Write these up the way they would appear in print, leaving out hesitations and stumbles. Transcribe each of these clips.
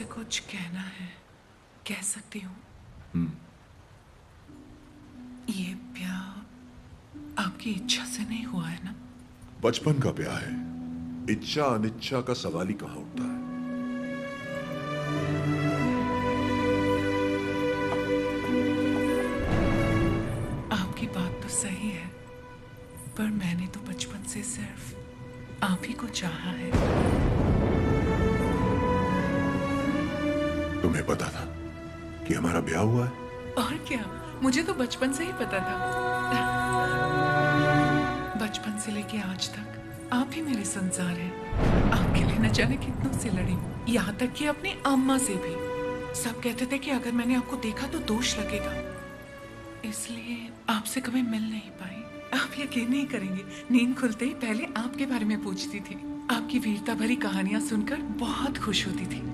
आपसे कुछ कहना है, कह सकती हूँ? ये ब्याह आपकी इच्छा से नहीं हुआ है ना? बचपन का ब्याह है, इच्छा अनिच्छा का सवाल ही कहाँ उठता है। आपकी बात तो सही है, पर मैंने तो बचपन से सिर्फ आप ही को चाहा है। तुम्हें पता था कि हमारा ब्याह हुआ है? और क्या, मुझे तो बचपन से ही पता था। बचपन से लेके आज तक आप ही मेरे संसार हैं। आपके लिए न जाने कितनों से लड़ी, यहाँ तक कि अपनी अम्मा से भी। सब कहते थे कि अगर मैंने आपको देखा तो दोष लगेगा, इसलिए आपसे कभी मिल नहीं पाई। आप यकीन नहीं करेंगे, नींद खुलते ही पहले आपके बारे में पूछती थी। आपकी वीरता भरी कहानियां सुनकर बहुत खुश होती थी।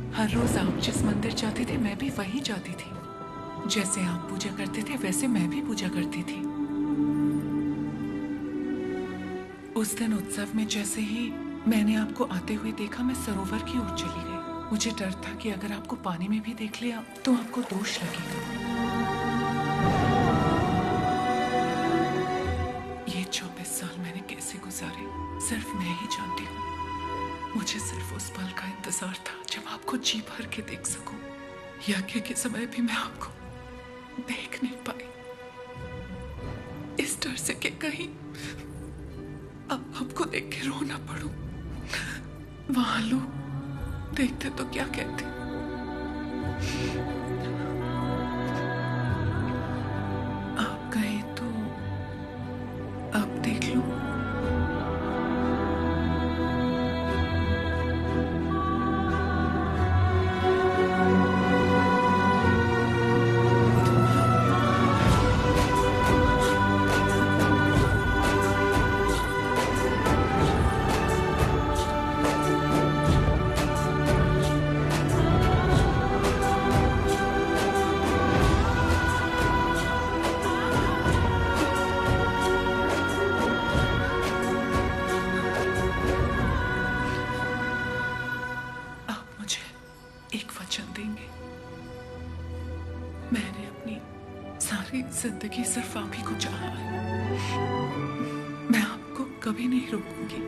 हर रोज आप जिस मंदिर जाते थे मैं भी वहीं जाती थी। जैसे आप पूजा करते थे वैसे मैं भी पूजा करती थी। उस दिन उत्सव में जैसे ही मैंने आपको आते हुए देखा, मैं सरोवर की ओर चली गई। मुझे डर था कि अगर आपको पानी में भी देख लिया तो आपको दोष लगेगा। ये 24 साल मैंने कैसे गुजारे सिर्फ मैं ही जानती हूँ। मुझे सिर्फ उस पल का इंतजार था जब आपको जी भर के देख सकूं। यज्ञ के समय भी मैं आपको देख नहीं पाई, इस डर से कि कहीं अब आपको देख के रो ना पड़ूं। वहां लोग देखते तो क्या कहते। आप कहे तो अब देख लो। एक वचन देंगे? मैंने अपनी सारी जिंदगी सिर्फ आप ही को चाहा है। मैं आपको कभी नहीं रोकूंगी,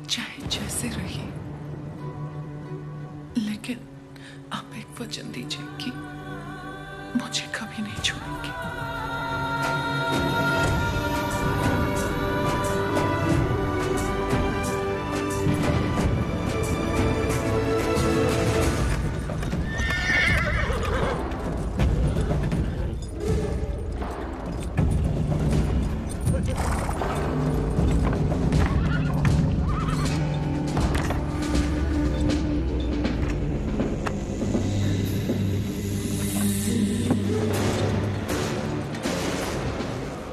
चाहे जैसे रहिए। लेकिन आप एक वचन दीजिए कि मुझे कभी नहीं छोड़ेंगे।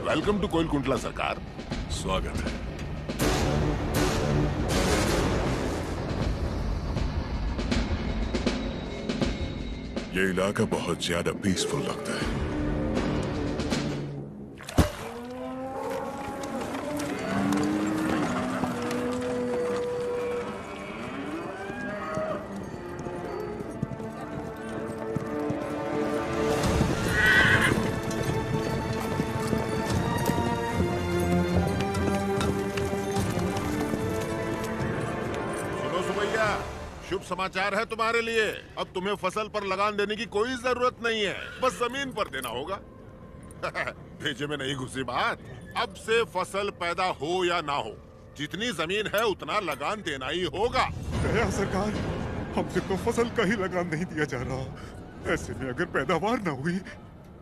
वेलकम टू कोइलकुंटला सरकार। स्वागत है। ये इलाका बहुत ज्यादा पीसफुल लगता है। शुभ समाचार है तुम्हारे लिए। अब तुम्हें फसल पर लगान देने की कोई जरूरत नहीं है, बस जमीन पर देना होगा। भेजे में नहीं घुसी बात। अब से फसल पैदा हो या ना हो, जितनी जमीन है उतना लगान देना ही होगा। दया सरकार, हमसे तो फसल का ही लगान नहीं दिया जा रहा। ऐसे में अगर पैदावार ना हुई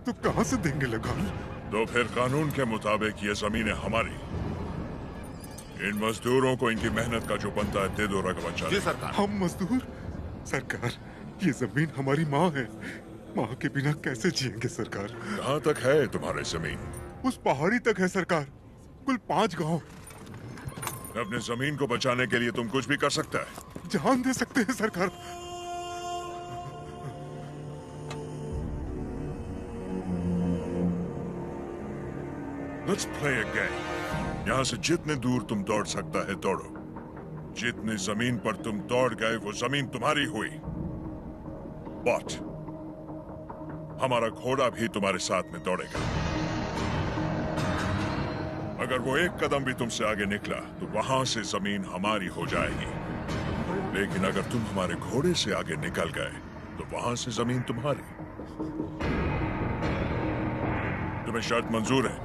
तो कहां से देंगे लगान? तो फिर कानून के मुताबिक ये जमीनें हमारी। इन मजदूरों को इनकी मेहनत का जो बनता है दे दो रघुवंशा। जी सरकार। हम मजदूर? सरकार, ये जमीन हमारी माँ है। माँ के बिना कैसे जिएंगे सरकार? कहाँ तक है तुम्हारी जमीन? उस पहाड़ी तक है सरकार, कुल 5 गांव। अपने जमीन को बचाने के लिए तुम कुछ भी कर सकता है। जान दे सकते हैं सरकार। Let's play a game. यहाँ से जितने दूर तुम दौड़ सकता है दौड़ो। जितनी जमीन पर तुम दौड़ गए वो जमीन तुम्हारी हुई। वॉच, हमारा घोड़ा भी तुम्हारे साथ में दौड़ेगा। अगर वो एक कदम भी तुमसे आगे निकला तो वहां से जमीन हमारी हो जाएगी, लेकिन अगर तुम हमारे घोड़े से आगे निकल गए तो वहां से जमीन तुम्हारी। तुम्हें शर्त मंजूर है?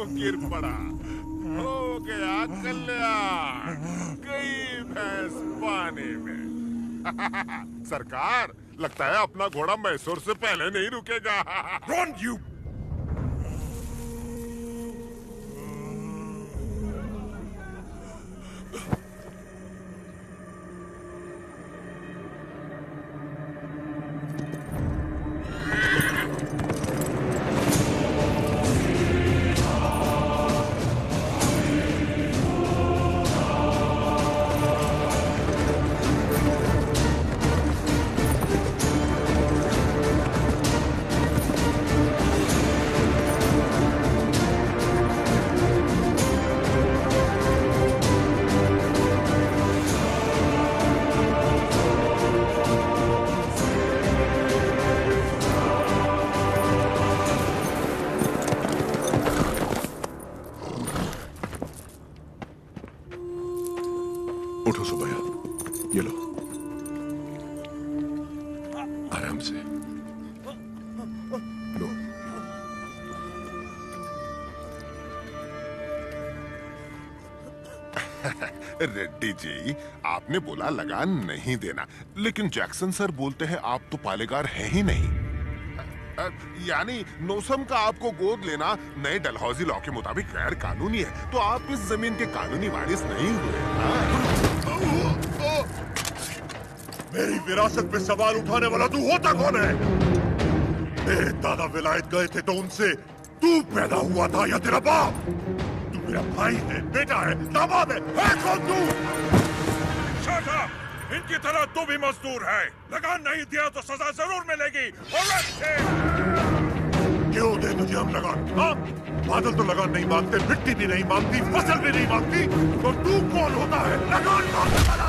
गिर पड़ा, हो गया कल्याण, गई भैंस पानी में। सरकार, लगता है अपना घोड़ा मैसूर से पहले नहीं रुकेगा। Run, you! उठो सुबैया, ये लो, आराम से लो। रेड्डी जी, आपने बोला लगान नहीं देना, लेकिन जैक्सन सर बोलते हैं आप तो पालेगार हैं ही नहीं। यानी नौसम का आपको गोद लेना नए डलहौजी लॉ के मुताबिक गैर कानूनी है, तो आप इस जमीन के कानूनी वारिस नहीं हुए। मेरी विरासत पे सवाल उठाने वाला तू होता कौन है? मेरे दादा विलायत गए थे तो उनसे तू पैदा हुआ था या तेरा बाप? तू मेरा भाई है, बेटा है, दामाद है कौन तू? Shut up! इनकी तरह तू भी मजदूर है। लगान नहीं दिया तो सजा जरूर मिलेगी। क्यों दे तुझे हम लगान? हाँ? बादल तो लगान नहीं मांगते, मिट्टी भी नहीं मांगती, फसल भी नहीं मांगती, तो तू कौन होता है लगान मांगने वाला?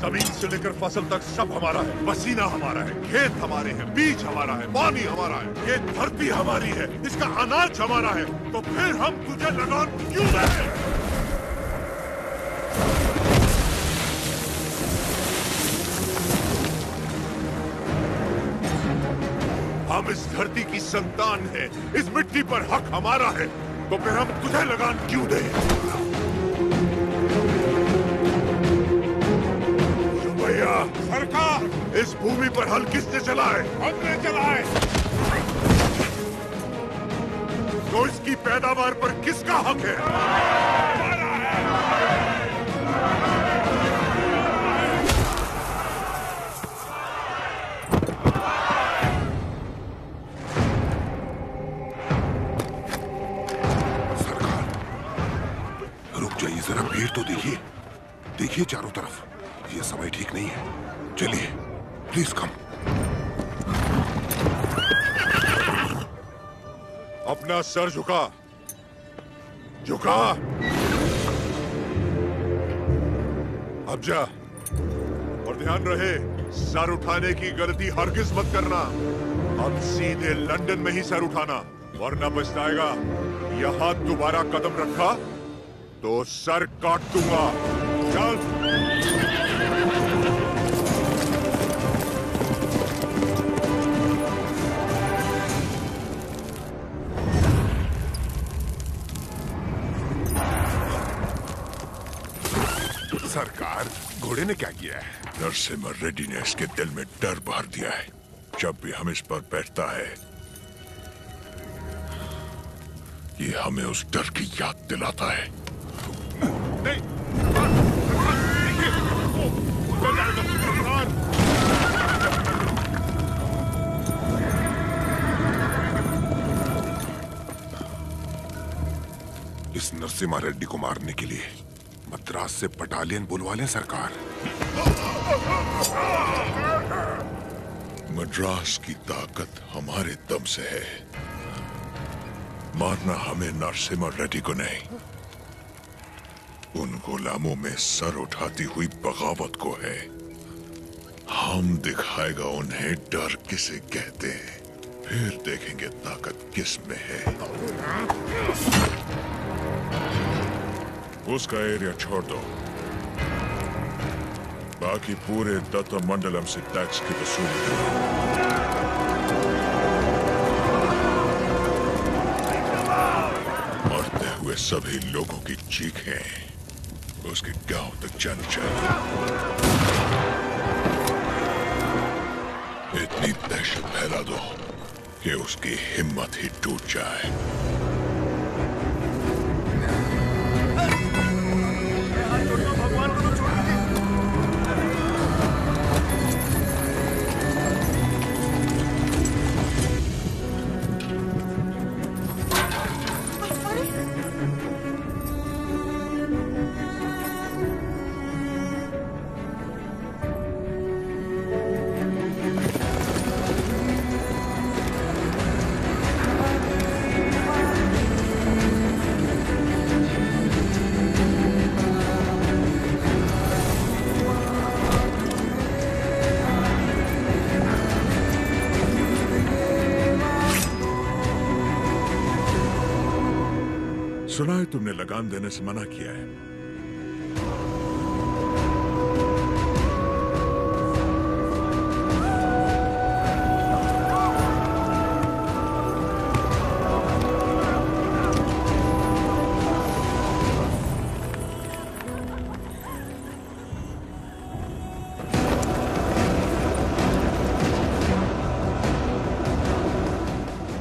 जमीन से लेकर फसल तक सब हमारा है, पसीना हमारा है, खेत हमारे हैं, बीज हमारा है, पानी हमारा है, ये धरती हमारी है, इसका अनाज हमारा है, तो फिर हम तुझे लगान क्यों दें? हम इस धरती की संतान हैं, इस मिट्टी पर हक हमारा है, तो फिर हम तुझे लगान क्यों दें? सरकार, इस भूमि पर हल किसने चलाए? हमने चलाए। तो इसकी पैदावार पर किसका हक है? हमारा है। सरकार, रुक जाइए जरा, भीड़ तो देखिए, देखिए चारों तरफ, ये समय ठीक नहीं है। चलिए, प्लीज कम। अपना सर झुका, झुका। अब जा, और ध्यान रहे, सर उठाने की गलती हरगिज मत करना। अब सीधे लंदन में ही सर उठाना, वरना पछताएगा। यहां दोबारा कदम रखा तो सर काट दूंगा। चल। सरकार, घोड़े ने क्या किया है? नरसिम्हा रेड्डी ने इसके दिल में डर भर दिया है। जब भी हम इस पर बैठता है, ये हमें उस डर की याद दिलाता है। नहीं, इस नरसिम्हा रेड्डी को मारने के लिए मद्रास से बटालियन बुलवा लें सरकार। मद्रास की ताकत हमारे दम से है। मारना हमें नरसिम्हा रेड्डी को नहीं, उन गुलामों में सर उठाती हुई बगावत को है। हम दिखाएगा उन्हें डर किसे कहते हैं, फिर देखेंगे ताकत किस में है। उसका एरिया छोड़ दो, बाकी पूरे दत्त मंडलम से टैक्स की वसूली करो। मरते हुए सभी लोगों की चीखें उसके गांव तक जानी चाहिए। इतनी दहशत फैला दो कि उसकी हिम्मत ही टूट जाए। सुना है तुमने लगान देने से मना किया है।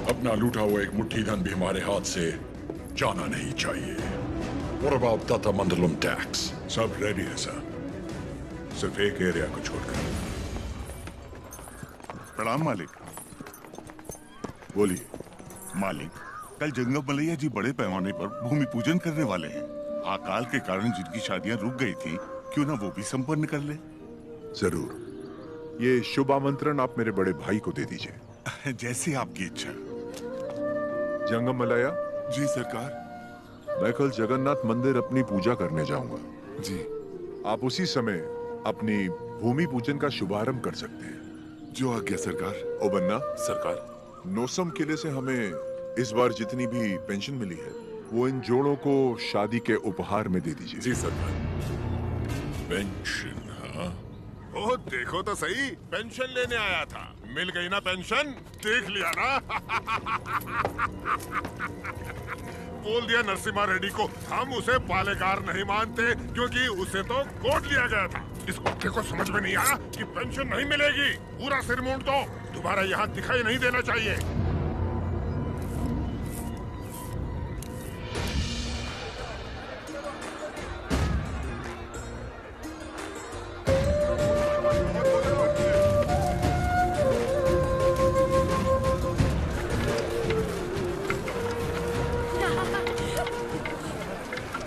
अपना लूटा हुआ एक मुट्ठी धन भी हमारे हाथ से जाना नहीं चाहिए। What about Datta Mandalam tax? सब रेडी है सर, सिर्फ एक एरिया को छोड़कर। प्रणाम मालिक। बोलिए। मालिक, कल जंगम मलैया जी बड़े पैमाने पर भूमि पूजन करने वाले हैं। अकाल के कारण जिनकी शादियां रुक गई थी, क्यों ना वो भी संपन्न कर ले। जरूर, ये शुभ आमंत्रण आप मेरे बड़े भाई को दे दीजिए। जैसे आपकी इच्छा। जंगम मलैया जी सरकार। मैं कल जगन्नाथ मंदिर अपनी पूजा करने जाऊंगा। जी। आप उसी समय अपनी भूमि पूजन का शुभारंभ कर सकते हैं। जो आज्ञा सरकार। ओ बन्ना सरकार। नोसम किले से हमें इस बार जितनी भी पेंशन मिली है, वो इन जोड़ों को शादी के उपहार में दे दीजिए। जी सरकार। पेंशन? हाँ, ओ देखो तो सही, पेंशन लेने आया था। मिल गई ना पेंशन, देख लिया ना। बोल दिया नरसिम्हा रेड्डी को, हम उसे पालेकार नहीं मानते क्योंकि उसे तो गोद लिया गया था। इस कुत्ते को समझ में नहीं आया कि पेंशन नहीं मिलेगी। पूरा सिर मूंड दो, दोबारा यहाँ दिखाई नहीं देना चाहिए।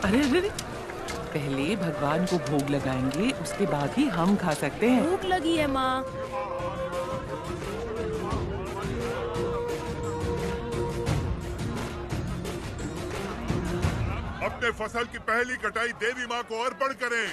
अरे अरे, पहले भगवान को भोग लगाएंगे, उसके बाद ही हम खा सकते हैं। भूख लगी है माँ। अपने फसल की पहली कटाई देवी माँ को अर्पण करें।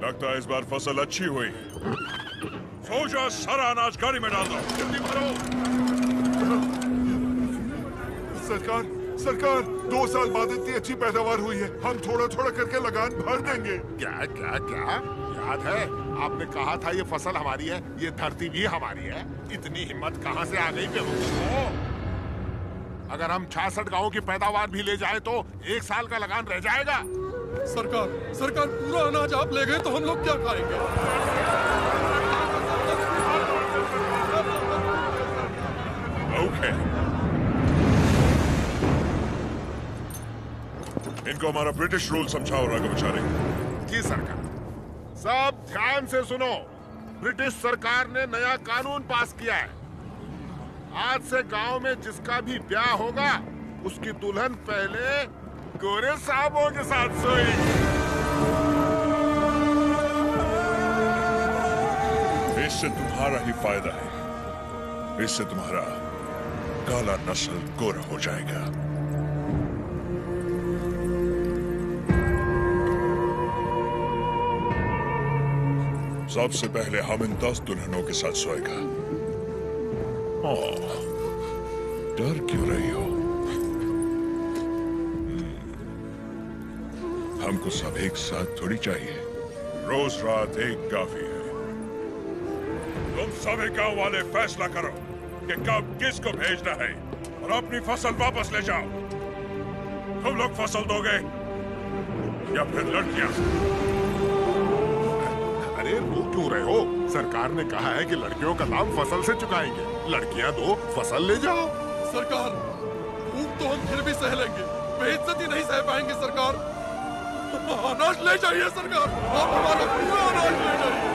लगता है इस बार फसल अच्छी हुई। सोचा सारा अनाज गाड़ी में डाल दो, जल्दी भरो। सरकार, सरकार, 2 साल बाद इतनी अच्छी पैदावार हुई है, हम थोड़ा थोड़ा करके लगान भर देंगे। क्या क्या क्या याद है आपने कहा था ये फसल हमारी है, ये धरती भी हमारी है। इतनी हिम्मत कहाँ से आ गई बेवकूफ को? अगर हम 66 गांवों की पैदावार भी ले जाए तो 1 साल का लगान रह जाएगा। सरकार, सरकार, पूरा अनाज आप ले गए तो हम लोग क्या खाएंगे? ओके, इनको हमारा ब्रिटिश रूल समझाओ राघवाचारी। जी सरकार। सब ध्यान से सुनो, ब्रिटिश सरकार ने नया कानून पास किया है। आज से गांव में जिसका भी ब्याह होगा उसकी दुल्हन पहले गोरे साहबों के साथ सोएगी। इससे तुम्हारा ही फायदा है, इससे तुम्हारा काला नस्ल गोरा हो जाएगा। सबसे पहले हम इन 10 दुल्हनों के साथ सोएगा। डर क्यों रही हो? हमको सब एक साथ थोड़ी चाहिए, रोज रात एक काफी है। तुम सभी गांव वाले फैसला करो कि कब किसको भेजना है और अपनी फसल वापस ले जाओ। तुम लोग फसल दोगे या फिर लड़कियां? अरे रो क्यों रहे हो? सरकार ने कहा है कि लड़कियों का दाम फसल से चुकाएंगे, लड़कियां दो, फसल ले जाओ। सरकार, भूख तो हम फिर भी सह लेंगे, बेइज्जती नहीं सह पाएंगे सरकार। अनाज ले जाइए सरकार, आप हमारा पूरा अनाज ले जाइए।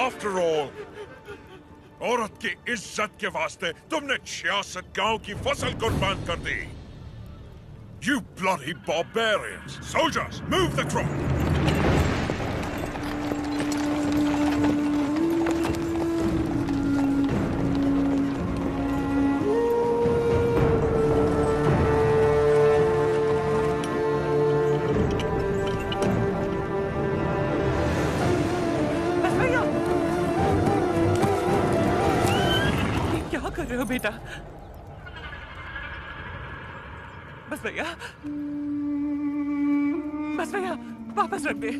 आफ्टर ऑल, औरत की इज्जत के वास्ते तुमने 66 गांव की फसल कुर्बान कर दी। You bloody barbarians! Soldiers, move the crop! बेटा, बस भैया, बस भैया, वापस रख दे।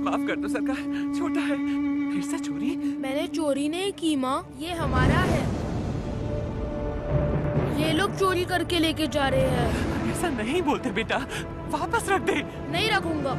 माफ कर दो सरकार, छोटा है। फिर से चोरी? मैंने चोरी नहीं की माँ, ये हमारा है। ये लोग चोरी करके लेके जा रहे हैं। ऐसा नहीं बोलते बेटा, वापस रख दे। नहीं रखूंगा।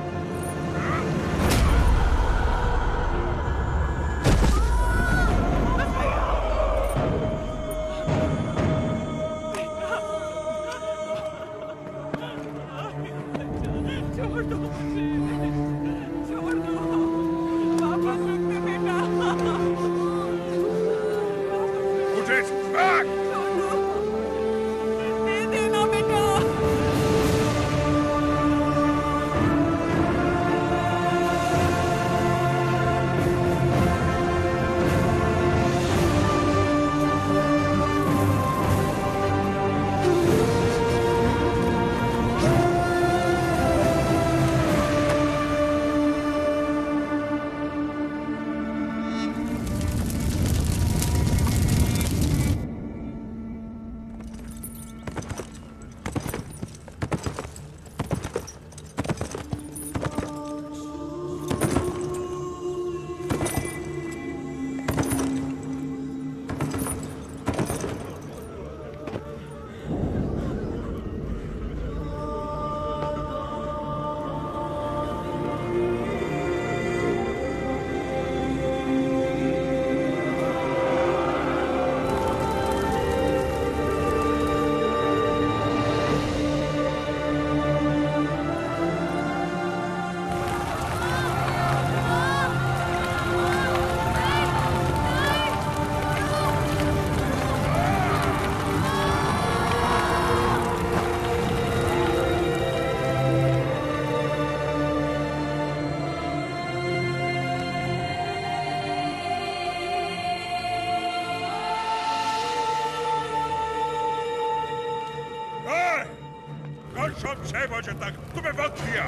आज शाम 6 बजे तक तुम्हें वक्त दिया।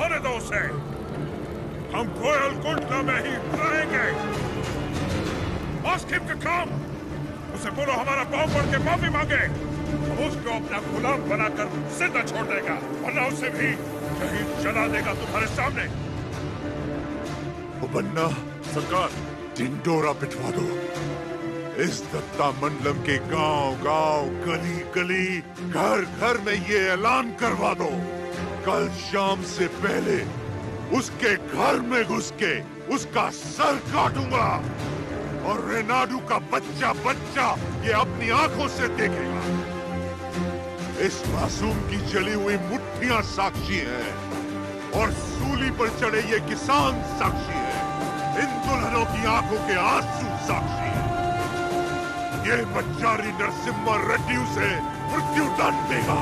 आने दो उसे। हम गोयल कुंडला में ही रहेंगे। Ask him to come. उसे बोलो हमारा पांव पड़ के माफी मांगे। हम उसको अपना गुलाम बनाकर जिंदा छोड़ देगा, वरना उसे भी शहीद जला देगा तुम्हारे सामने। वो बन्ना सरकार, ढिंडोरा पिटवा दो। इस दत्ता मंडलम के गांव गांव, गली गली, घर घर में ये ऐलान करवा दो, कल शाम से पहले उसके घर में घुस के उसका सर काटूंगा और रेनाडू का बच्चा बच्चा ये अपनी आंखों से देखेगा। इस मासूम की जली हुई मुट्ठियां साक्षी हैं और सूली पर चढ़े ये किसान साक्षी हैं। इन दुल्हनों की आंखों के आंसू साक्षी हैं। ये बच्चारी नरसिम्हा रेड्डी उसे मृत्यु दंड देगा।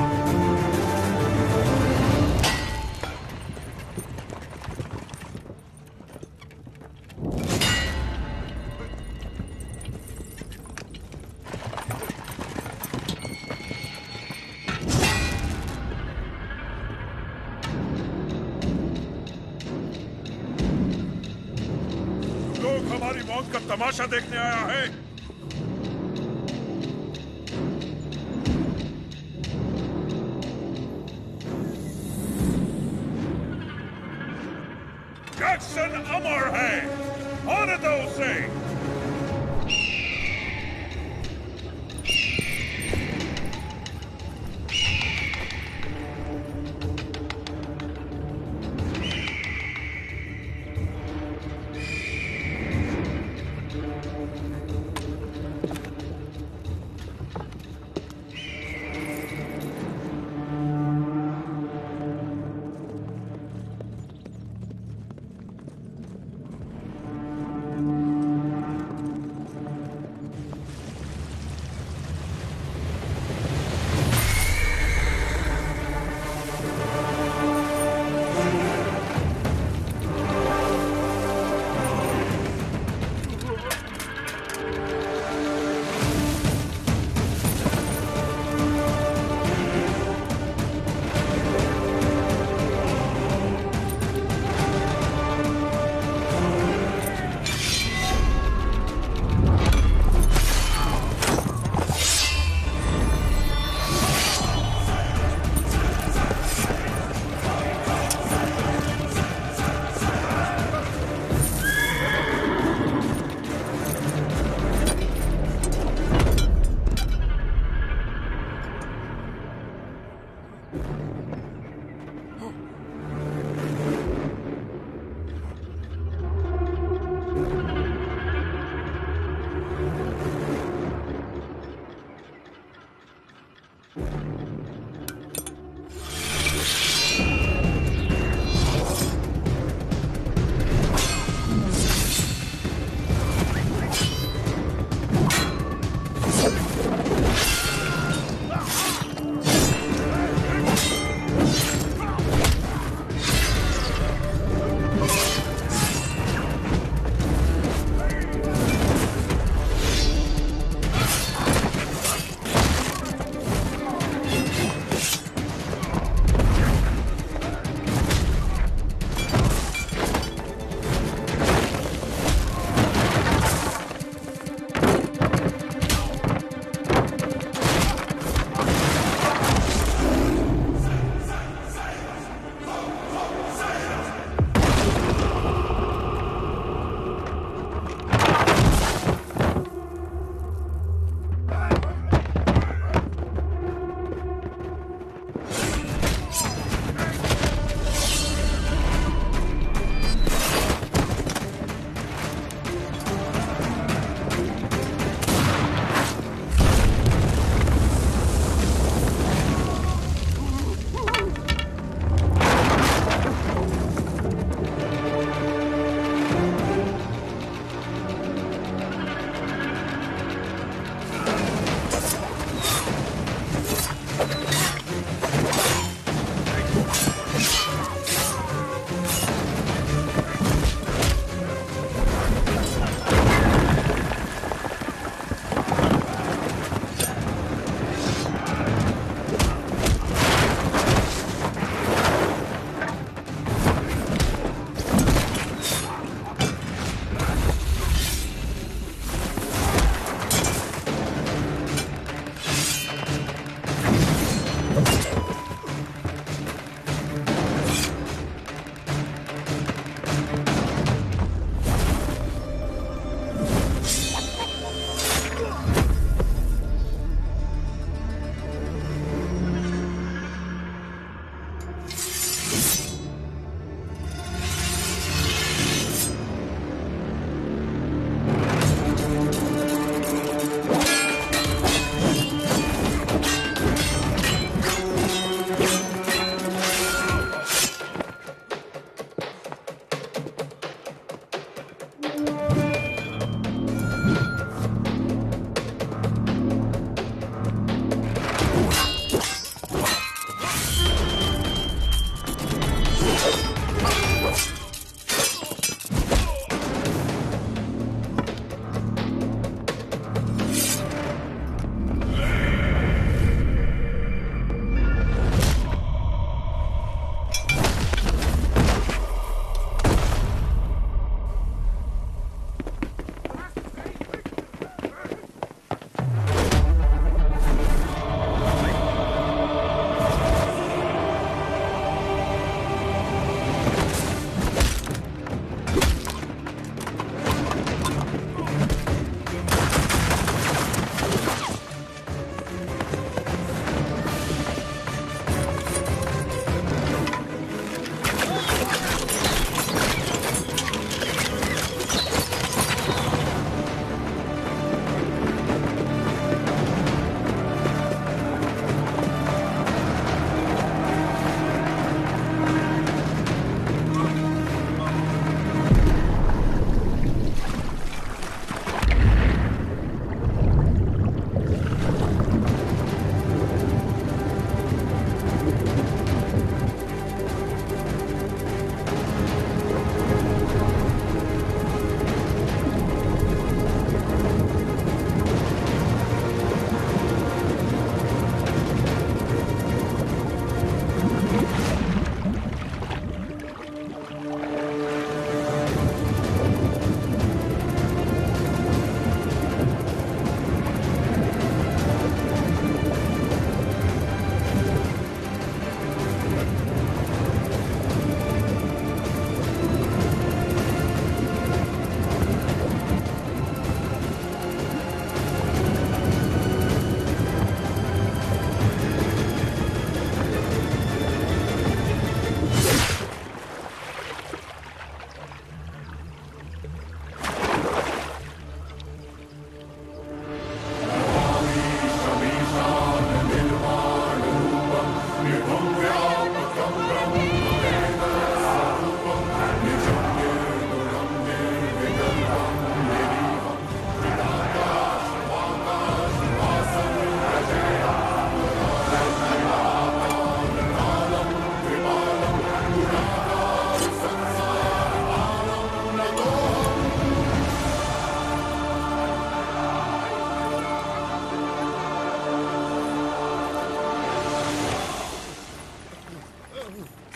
लोग हमारी मौत का तमाशा देखने आया है। जैक्सन अमर है, आने दो उसे।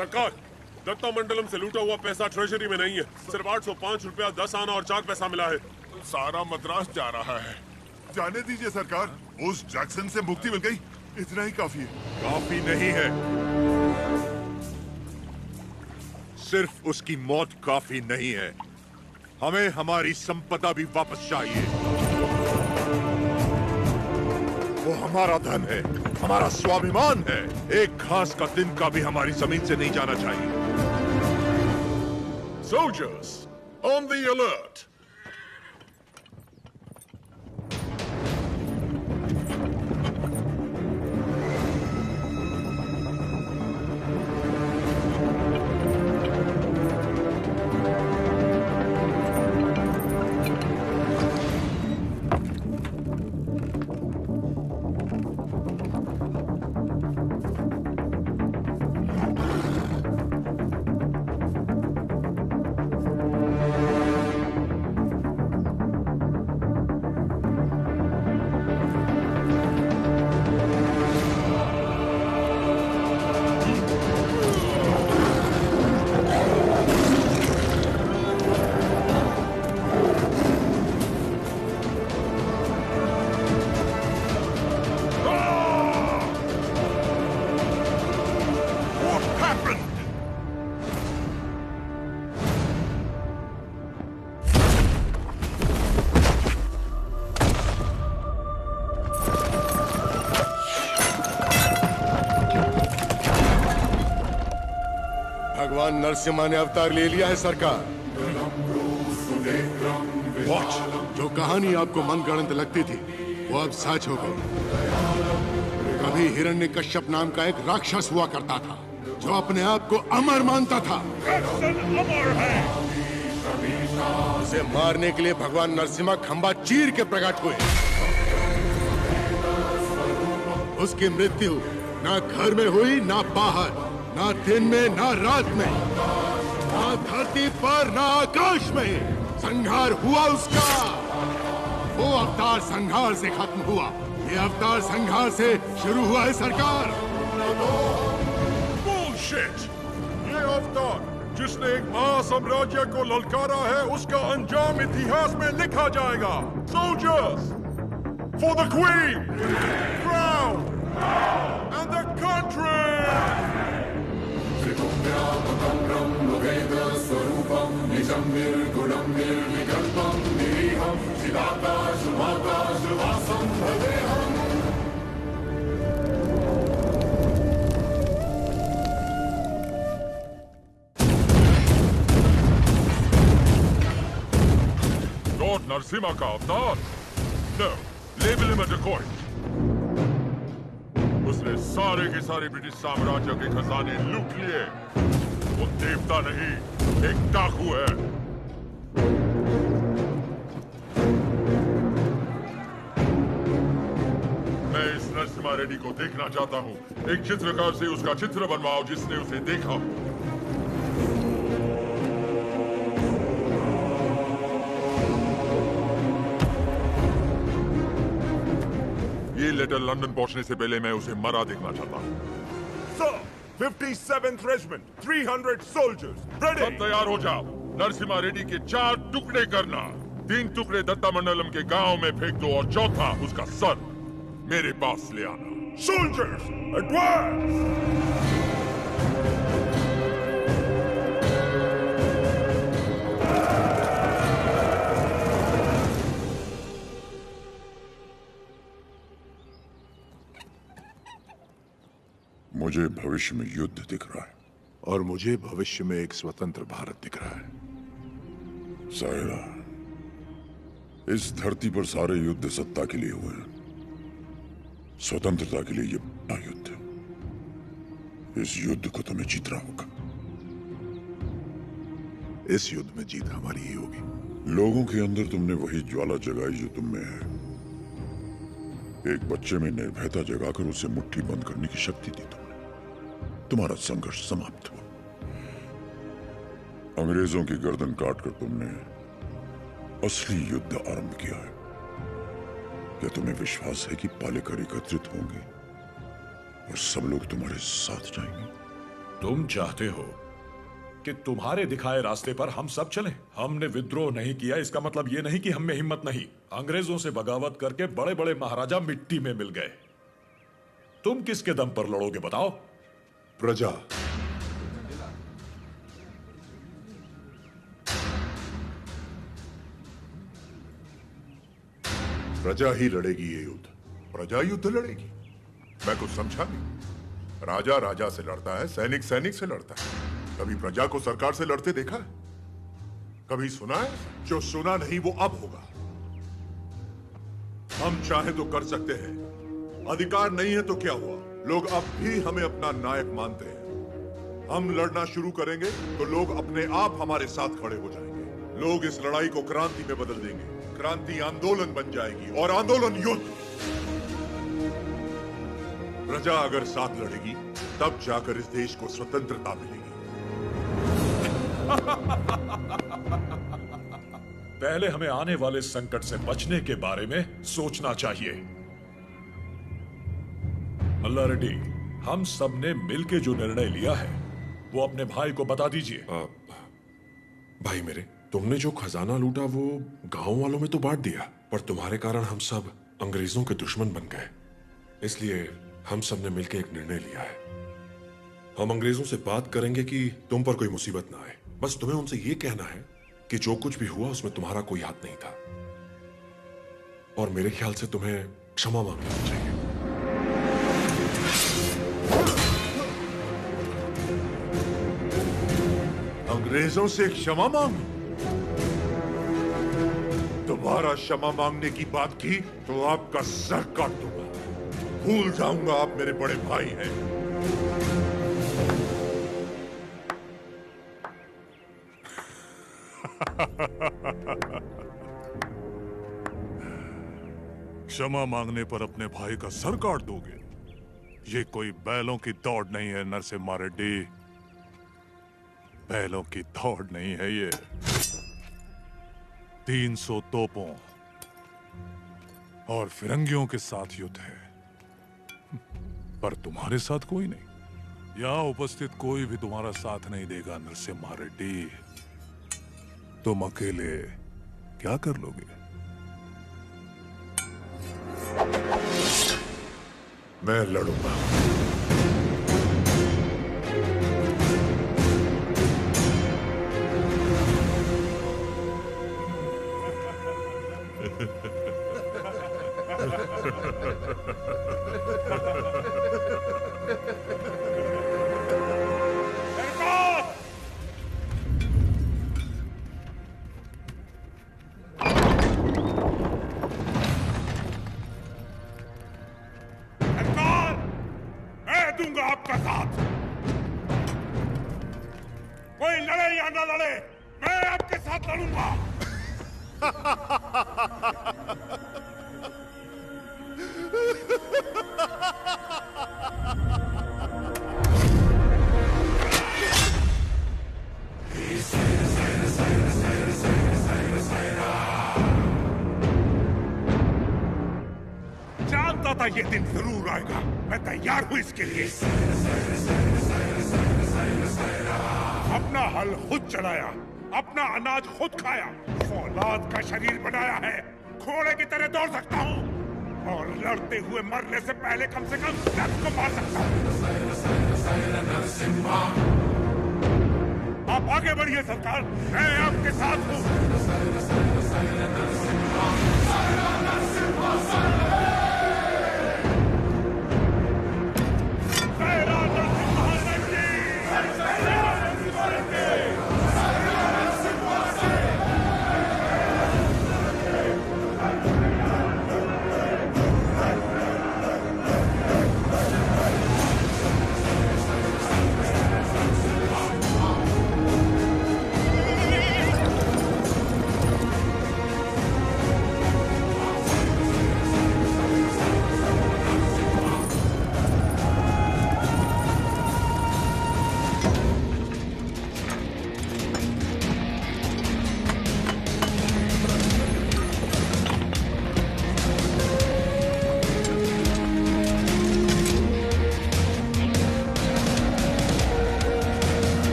सरकार, दत्ता मंडलम से लूटा हुआ पैसा ट्रेजरी में नहीं है। सिर्फ 805 रुपया 10 आना और 4 पैसा मिला है। सारा मद्रास जा रहा है। जाने दीजिए सरकार, उस जैक्सन से मुक्ति मिल गई, इतना ही काफी है। काफी नहीं है, सिर्फ उसकी मौत काफी नहीं है, हमें हमारी संपदा भी वापस चाहिए। वो हमारा धन है, हमारा स्वाभिमान है। एक घास का तिनका भी हमारी जमीन से नहीं जाना चाहिए। Soldiers, on the alert! भगवान नरसिम्हा ने अवतार ले लिया है सरकार। जो कहानी आपको मनगढ़ंत लगती थी वो अब सच हो गई। कभी हिरण्यकश्यप नाम का एक राक्षस हुआ करता था जो अपने आप को अमर मानता था। उसे मारने के लिए भगवान नरसिम्हा खंबा चीर के प्रकट हुए। उसकी मृत्यु ना घर में हुई, ना बाहर, ना दिन में, ना रात में, ना धरती पर, ना आकाश में। संहार हुआ उसका। वो अवतार संहार से खत्म हुआ, ये अवतार संहार से शुरू हुआ है सरकार। बुलशिट! ये अवतार जिसने एक महासाम्राज्य को ललकारा है, उसका अंजाम इतिहास में लिखा जाएगा। Soldiers, for the queen, crown and the country! Lord Narasimha का अवतार? No, label him a decoy. उसने सारे के सारे ब्रिटिश साम्राज्य के खजाने लूट लिए। वो देवता नहीं, एक डाकू है। मैं इस नरसिम्हा रेड्डी को देखना चाहता हूँ। एक चित्रकार से उसका चित्र बनवाओ जिसने उसे देखा। ये लेटर लंदन पहुंचने से पहले मैं उसे मरा देखना चाहता हूँ। Sir, 57th Regiment, 300 soldiers, ready! सब तैयार हो जाओ। नरसिम्हा रेड्डी के 4 टुकड़े करना। 3 टुकड़े दत्ता मंडलम के गांव में फेंक दो और चौथा उसका सर मेरे पास ले आना। Soldiers, advance! मुझे भविष्य में युद्ध दिख रहा है और मुझे भविष्य में एक स्वतंत्र भारत दिख रहा है। सायरा, इस धरती पर सारे युद्ध सत्ता के लिए हुए हैं। स्वतंत्रता के लिए ये बड़ा युद्ध है। इस युद्ध को तुम्हें जीतना होगा। इस युद्ध में जीत हमारी ही होगी। लोगों के अंदर तुमने वही ज्वाला जगाई जो तुम में है। एक बच्चे में निर्भयता जगाकर उसे मुट्ठी बंद करने की शक्ति दी तुमने। तुम्हारा संघर्ष समाप्त हुआ। अंग्रेजों की गर्दन काटकर तुमने असली युद्ध आरंभ किया है। क्या तुम्हें विश्वास है कि पालेकर एकत्रित होंगे और सब लोग तुम्हारे साथ जाएंगे? तुम चाहते हो कि तुम्हारे दिखाए रास्ते पर हम सब चलें? हमने विद्रोह नहीं किया, इसका मतलब यह नहीं कि हम में हिम्मत नहीं। अंग्रेजों से बगावत करके बड़े बड़े महाराजा मिट्टी में मिल गए। तुम किसके दम पर लड़ोगे बताओ? प्रजा। प्रजा ही लड़ेगी ये युद्ध। प्रजा युद्ध लड़ेगी? मैं कुछ समझा नहीं। राजा राजा से लड़ता है, सैनिक सैनिक से लड़ता है। कभी प्रजा को सरकार से लड़ते देखा है? कभी सुना है? जो सुना नहीं वो अब होगा। हम चाहे तो कर सकते हैं, अधिकार नहीं है तो क्या हुआ? लोग अब भी हमें अपना नायक मानते हैं। हम लड़ना शुरू करेंगे तो लोग अपने आप हमारे साथ खड़े हो जाएंगे। लोग इस लड़ाई को क्रांति में बदल देंगे। क्रांति आंदोलन बन जाएगी और आंदोलन युद्ध। प्रजा अगर साथ लड़ेगी तब जाकर इस देश को स्वतंत्रता मिलेगी। पहले हमें आने वाले संकट से बचने के बारे में सोचना चाहिए। मल्ला रेड्डी, हम सब ने मिलकर जो निर्णय लिया है वो अपने भाई को बता दीजिए। भाई मेरे, तुमने जो खजाना लूटा वो गांव वालों में तो बांट दिया, पर तुम्हारे कारण हम सब अंग्रेजों के दुश्मन बन गए। इसलिए हम सब ने मिलकर एक निर्णय लिया है। हम अंग्रेजों से बात करेंगे कि तुम पर कोई मुसीबत ना आए। बस तुम्हें उनसे यह कहना है कि जो कुछ भी हुआ उसमें तुम्हारा कोई हाथ नहीं था, और मेरे ख्याल से तुम्हें क्षमा मांग लेनी चाहिए। अंग्रेजों से क्षमा मांगो? दोबारा क्षमा मांगने की बात की तो आपका सर काट दूंगा। भूल जाऊंगा आप मेरे बड़े भाई हैं। क्षमा मांगने पर अपने भाई का सर काट दोगे? ये कोई बैलों की दौड़ नहीं है नरसिम्हा रेड्डी। बैलों की दौड़ नहीं है ये। 300 तोपों और फिरंगियों के साथ युद्ध है, पर तुम्हारे साथ कोई नहीं। यहां उपस्थित कोई भी तुम्हारा साथ नहीं देगा नरसिम्हा रेड्डी। तुम अकेले क्या कर लोगे? मैं लड़ूंगा। दूंगा आपका साथ। कोई लड़े या ना लड़े, मैं आपके साथ लड़ूंगा। जानता था ये दिन जरूर आएगा। मैं तैयार हूं इसके लिए। अपना हल खुद चलाया, अपना अनाज खुद खाया, फौलाद का शरीर बनाया है। घोड़े की तरह दौड़ सकता हूं और लड़ते हुए मरने से पहले कम से कम 10 को मार सकता हूं। आप आगे बढ़िए सरकार, मैं आपके साथ हूं।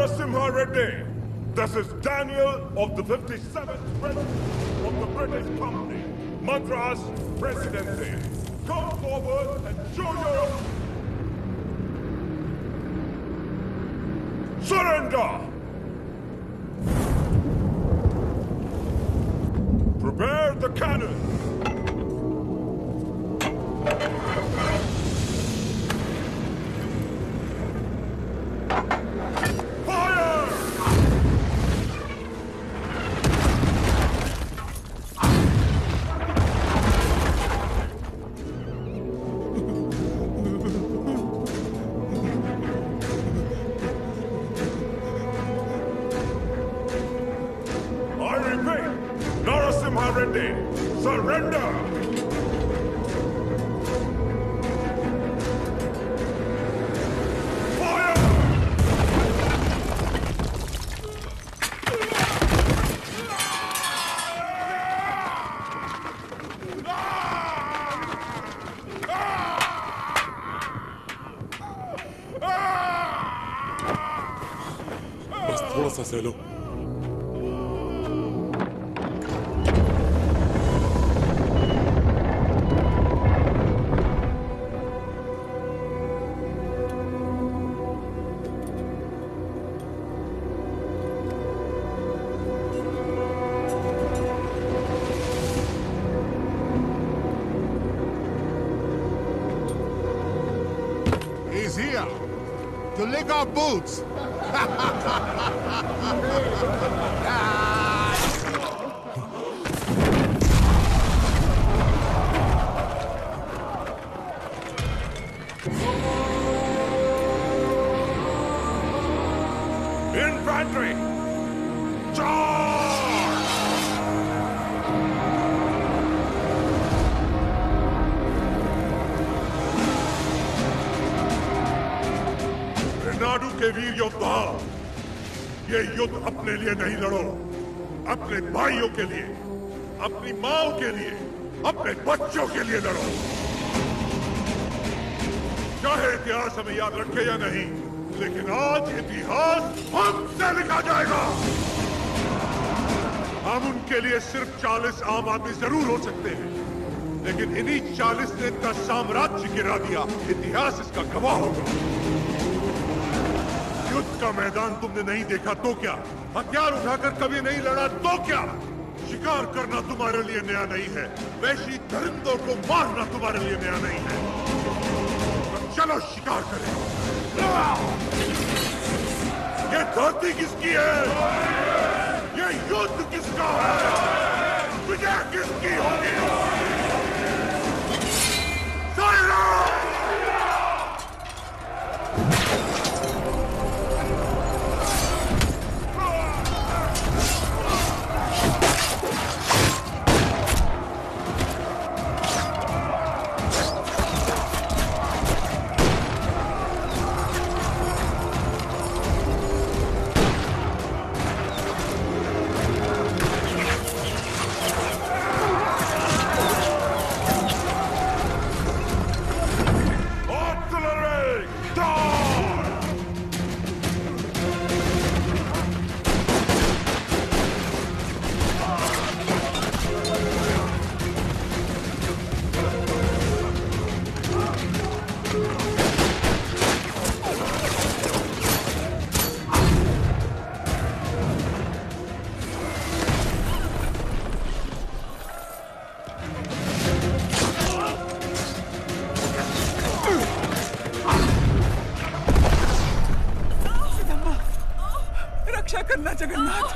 Narasimha Reddy. This is Daniel of the 57th President of the British Company, Madras Presidency. Come forward and show your surrender. Prepare the cannon. थोड़ा सा सह लो। He's here to lick our boots. Infantry! Charge! Renadu के वीर योद्धा, ये युद्ध अपने लिए नहीं लड़ो, अपने भाइयों के लिए, अपनी माओं के लिए, अपने बच्चों के लिए लड़ो। चाहे इतिहास हमें याद रखे या नहीं, लेकिन आज इतिहास हमसे लिखा जाएगा। हम उनके लिए सिर्फ 40 आम आदमी जरूर हो सकते हैं, लेकिन इन्हीं 40 ने इतना साम्राज्य गिरा दिया। इतिहास इसका गवाह होगा। युद्ध का मैदान तुमने नहीं देखा तो क्या? हथियार उठाकर कभी नहीं लड़ा तो क्या? शिकार करना तुम्हारे लिए नया नहीं है, वैशी दरिंदों को मारना तुम्हारे लिए नया नहीं है। तो चलो शिकार करें। ये धरती किसकी है? ये युद्ध किसका है? विजय किसकी होगी? रक्षा करना जगन्नाथ।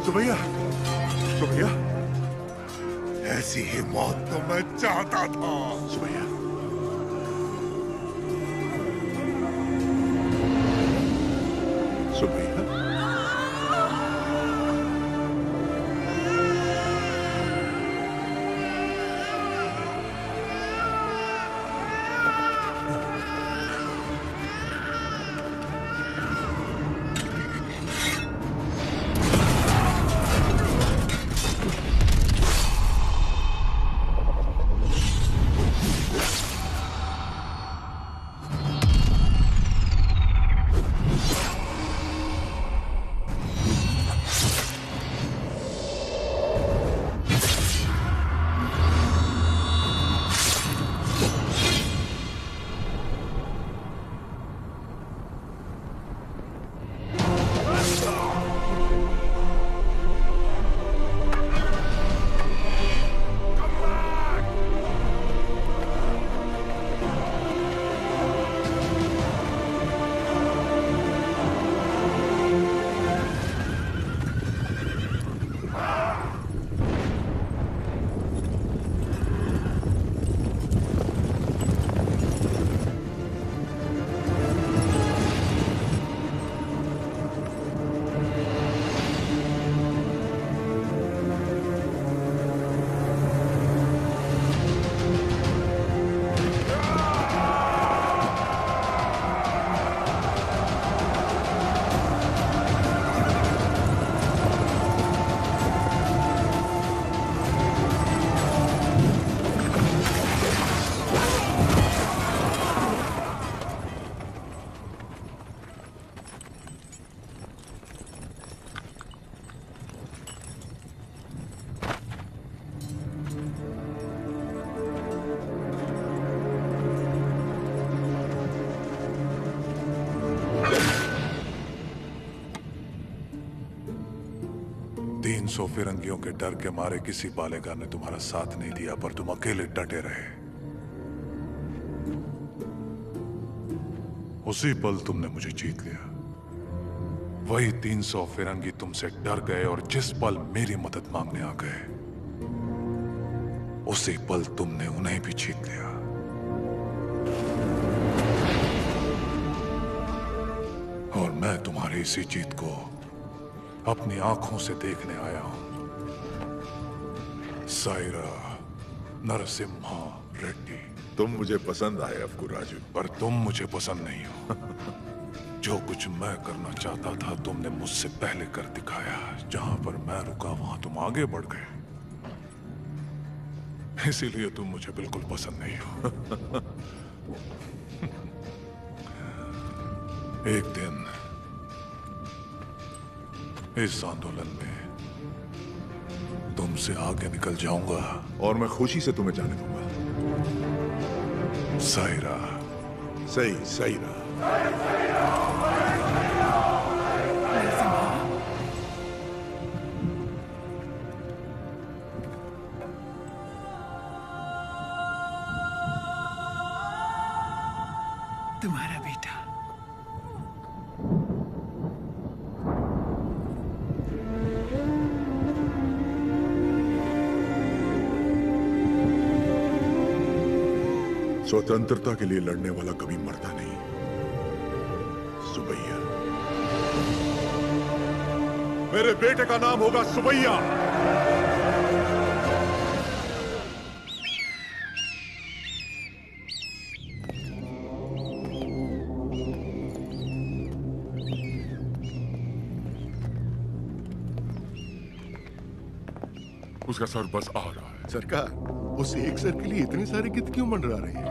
सुमैया, सुमैया, ऐसी ही मौत तो मैं चाहता था। सुमैया, सुमैया, 300 फिरंगियों के डर के मारे किसी बालेगार ने तुम्हारा साथ नहीं दिया, पर तुम अकेले डटे रहे। उसी पल तुमने मुझे जीत लिया। वही 300 फिरंगी तुमसे डर गए और जिस पल मेरी मदद मांगने आ गए, उसी पल तुमने उन्हें भी जीत लिया। और मैं तुम्हारी इसी जीत को अपनी आंखों से देखने आया हूं। सायरा नरसिम्हा रेड्डी। तुम मुझे पसंद आए अफकू राजू, पर तुम मुझे पसंद नहीं हो। जो कुछ मैं करना चाहता था तुमने मुझसे पहले कर दिखाया। जहां पर मैं रुका वहां तुम आगे बढ़ गए, इसीलिए तुम मुझे बिल्कुल पसंद नहीं हो। एक दिन इस आंदोलन में तुमसे आगे निकल जाऊंगा और मैं खुशी से तुम्हें जाने दूंगा। सायरा। सही सायरा। तुम्हारा बेटा। स्वतंत्रता के लिए लड़ने वाला कभी मरता नहीं। सुबैया। मेरे बेटे का नाम होगा सुबैया। उसका सर बस आ रहा है। सरकार, उस एक सर के लिए इतने सारे गीत क्यों मंडरा रहे हैं?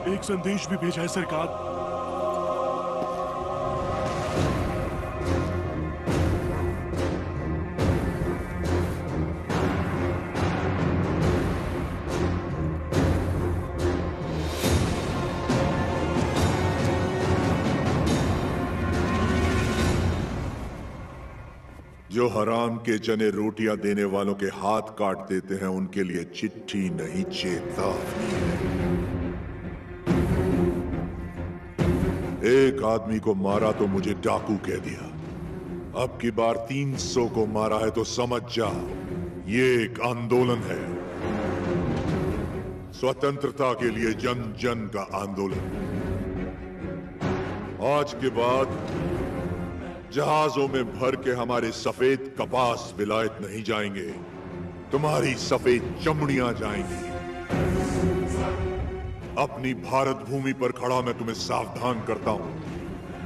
एक संदेश भी भेजा है सरकार। जो हराम के जने रोटियां देने वालों के हाथ काट देते हैं, उनके लिए चिट्ठी नहीं चेतावनी है। एक आदमी को मारा तो मुझे डाकू कह दिया। अब की बार 300 को मारा है तो समझ जा, ये एक आंदोलन है। स्वतंत्रता के लिए जन जन का आंदोलन। आज के बाद जहाजों में भर के हमारे सफेद कपास विलायत नहीं जाएंगे, तुम्हारी सफेद चमड़ियां जाएंगी। अपनी भारत भूमि पर खड़ा मैं तुम्हें सावधान करता हूं,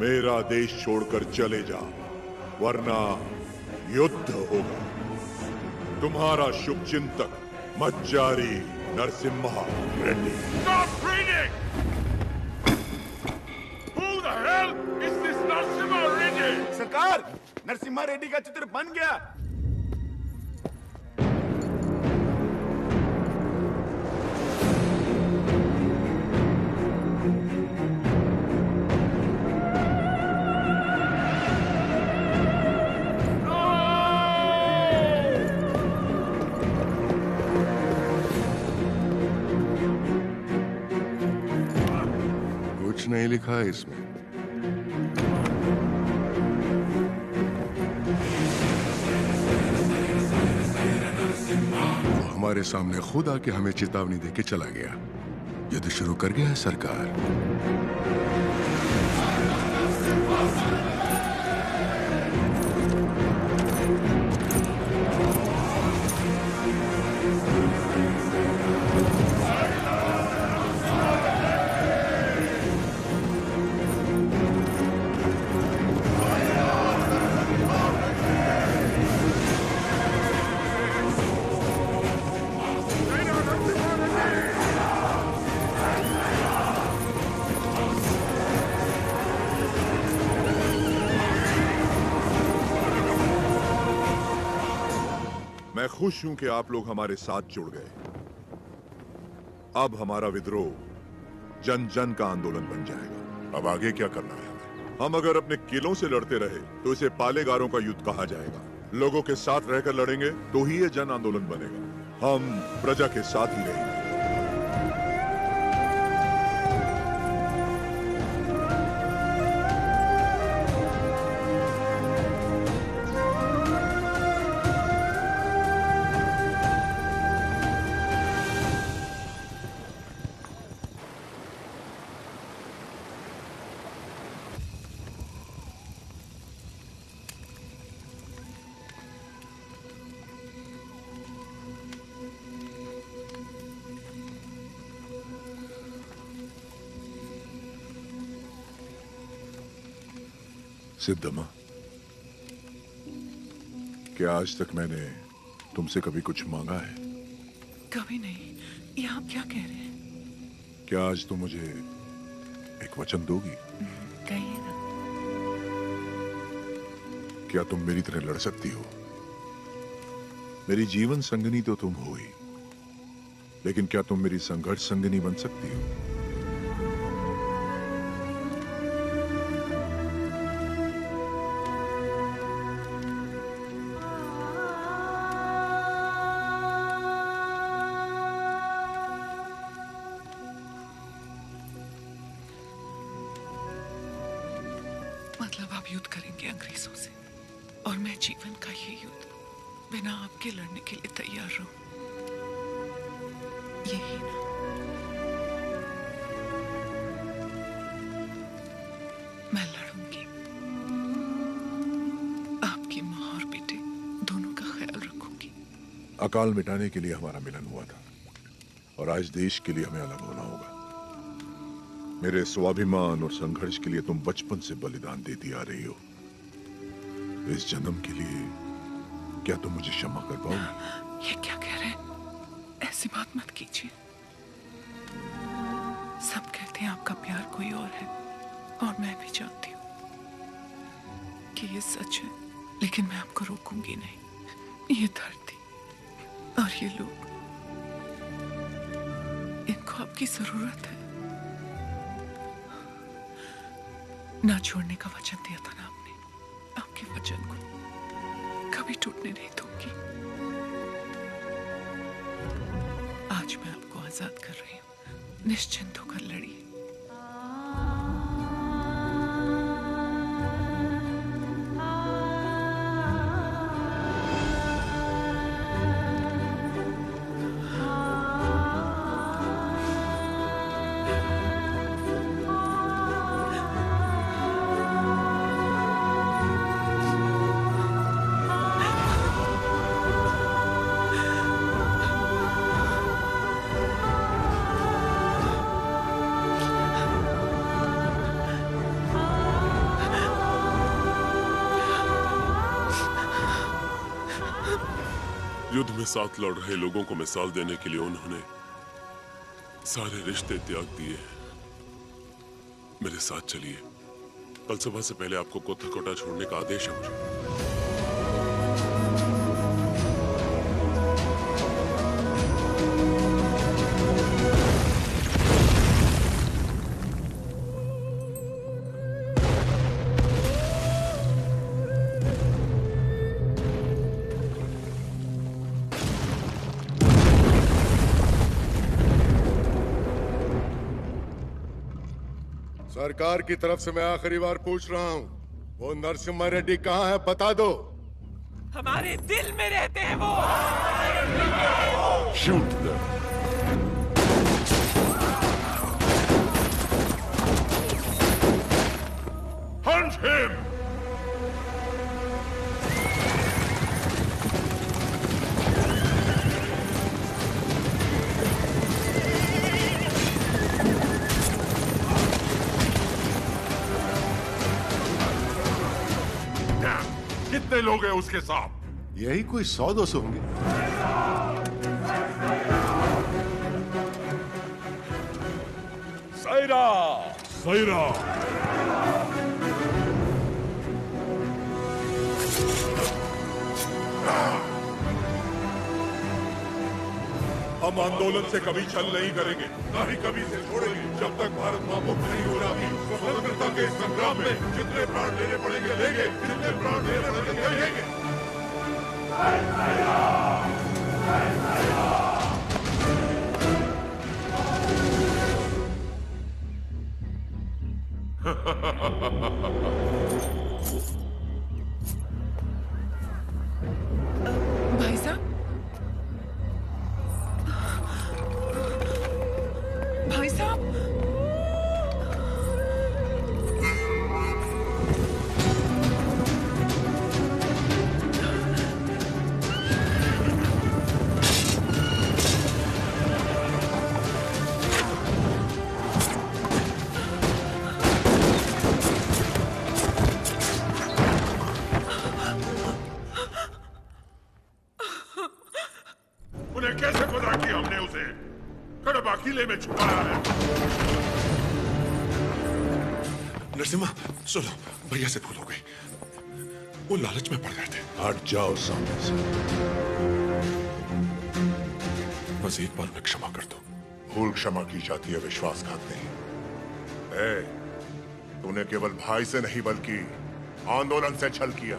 मेरा देश छोड़कर चले जा, वरना युद्ध होगा। तुम्हारा शुभ चिंतक मज्जारी Narasimha Reddy. Stop reading! Who the hell is this Narasimha Reddy? सरकार, नरसिम्हा रेड्डी का चित्र बन गया। कुछ नहीं लिखा है इसमें। वो हमारे सामने खुद आके हमें चेतावनी देके चला गया। युद्ध शुरू कर गया है सरकार। मैं खुश हूं कि आप लोग हमारे साथ जुड़ गए। अब हमारा विद्रोह जन जन का आंदोलन बन जाएगा। अब आगे क्या करना है? हम अगर अपने किलों से लड़ते रहे तो इसे पालेगारों का युद्ध कहा जाएगा। लोगों के साथ रहकर लड़ेंगे तो ही ये जन आंदोलन बनेगा। हम प्रजा के साथ ही रहेंगे। सिद्धम्मा, क्या आज तक मैंने तुमसे कभी कुछ मांगा है? कभी नहीं। ये आप क्या कह रहे हैं? क्या आज तुम मुझे एक वचन दोगी? कहिए ना। क्या तुम मेरी तरह लड़ सकती हो? मेरी जीवन संगनी तो तुम हो ही, लेकिन क्या तुम मेरी संघर्ष संगनी बन सकती हो? मतलब आप युद्ध करेंगे अंग्रेजों से, और मैं जीवन का ये युद्ध बिना आपके लड़ने के लिए तैयार रहूं, यही ना? मैं लड़ूंगी। आपकी माँ और बेटे दोनों का ख्याल रखूंगी। अकाल मिटाने के लिए हमारा मिलन हुआ था, और आज देश के लिए हमें अलग होना होगा। मेरे स्वाभिमान और संघर्ष के लिए तुम बचपन से बलिदान देती आ रही हो। इस जन्म के लिए क्या तुम मुझे क्षमा कर पाओगे? ये क्या कह रहे हैं? ऐसी बात मत कीजिए। सब कहते हैं आपका प्यार कोई और है, और मैं भी जानती हूँ कि ये सच है, लेकिन मैं आपको रोकूंगी नहीं। ये धरती और ये लोग, इनको आपकी जरूरत है। ना छोड़ने का वचन दिया था ना आपने, आपके वचन को कभी टूटने नहीं दूंगी। आज मैं आपको आजाद कर रही हूं, निश्चिंत होकर लड़िए। युद्ध में साथ लड़ रहे लोगों को मिसाल देने के लिए उन्होंने सारे रिश्ते त्याग दिए। मेरे साथ चलिए। कल सुबह से पहले आपको कोटा छोड़ने का आदेश है मुझे। सरकार की तरफ से मैं आखिरी बार पूछ रहा हूँ, वो नरसिम्हा रेड्डी कहाँ है? बता दो। हमारे दिल में रहते हैं वो। Shoot them. Hunt him! कितने लोग हैं उसके साथ? यही कोई 100-200 होंगे। सायरा! सायरा! हम आंदोलन से कभी छल नहीं करेंगे, ना ही कभी से छोड़ेंगे। जब तक भारत मां मुक्त नहीं हो जाती, स्वतंत्रता के संग्राम में जितने प्राण लेने पड़ेंगे लेंगे, जितने प्राण लेने पड़ेंगे लेंगे। भाई साहब, भाई साहब, उन्हें कैसे पता कि हमने उसे कड़बा किले में छुपाया है? नरसिम्हा सुनो, भैया से भूल हो गई, वो लालच में पड़ गए थे। हट जाओ सामने से। बस एक बार में क्षमा कर दो। भूल क्षमा की जाती है, विश्वासघात नहीं। तूने केवल भाई से नहीं बल्कि आंदोलन से छल किया।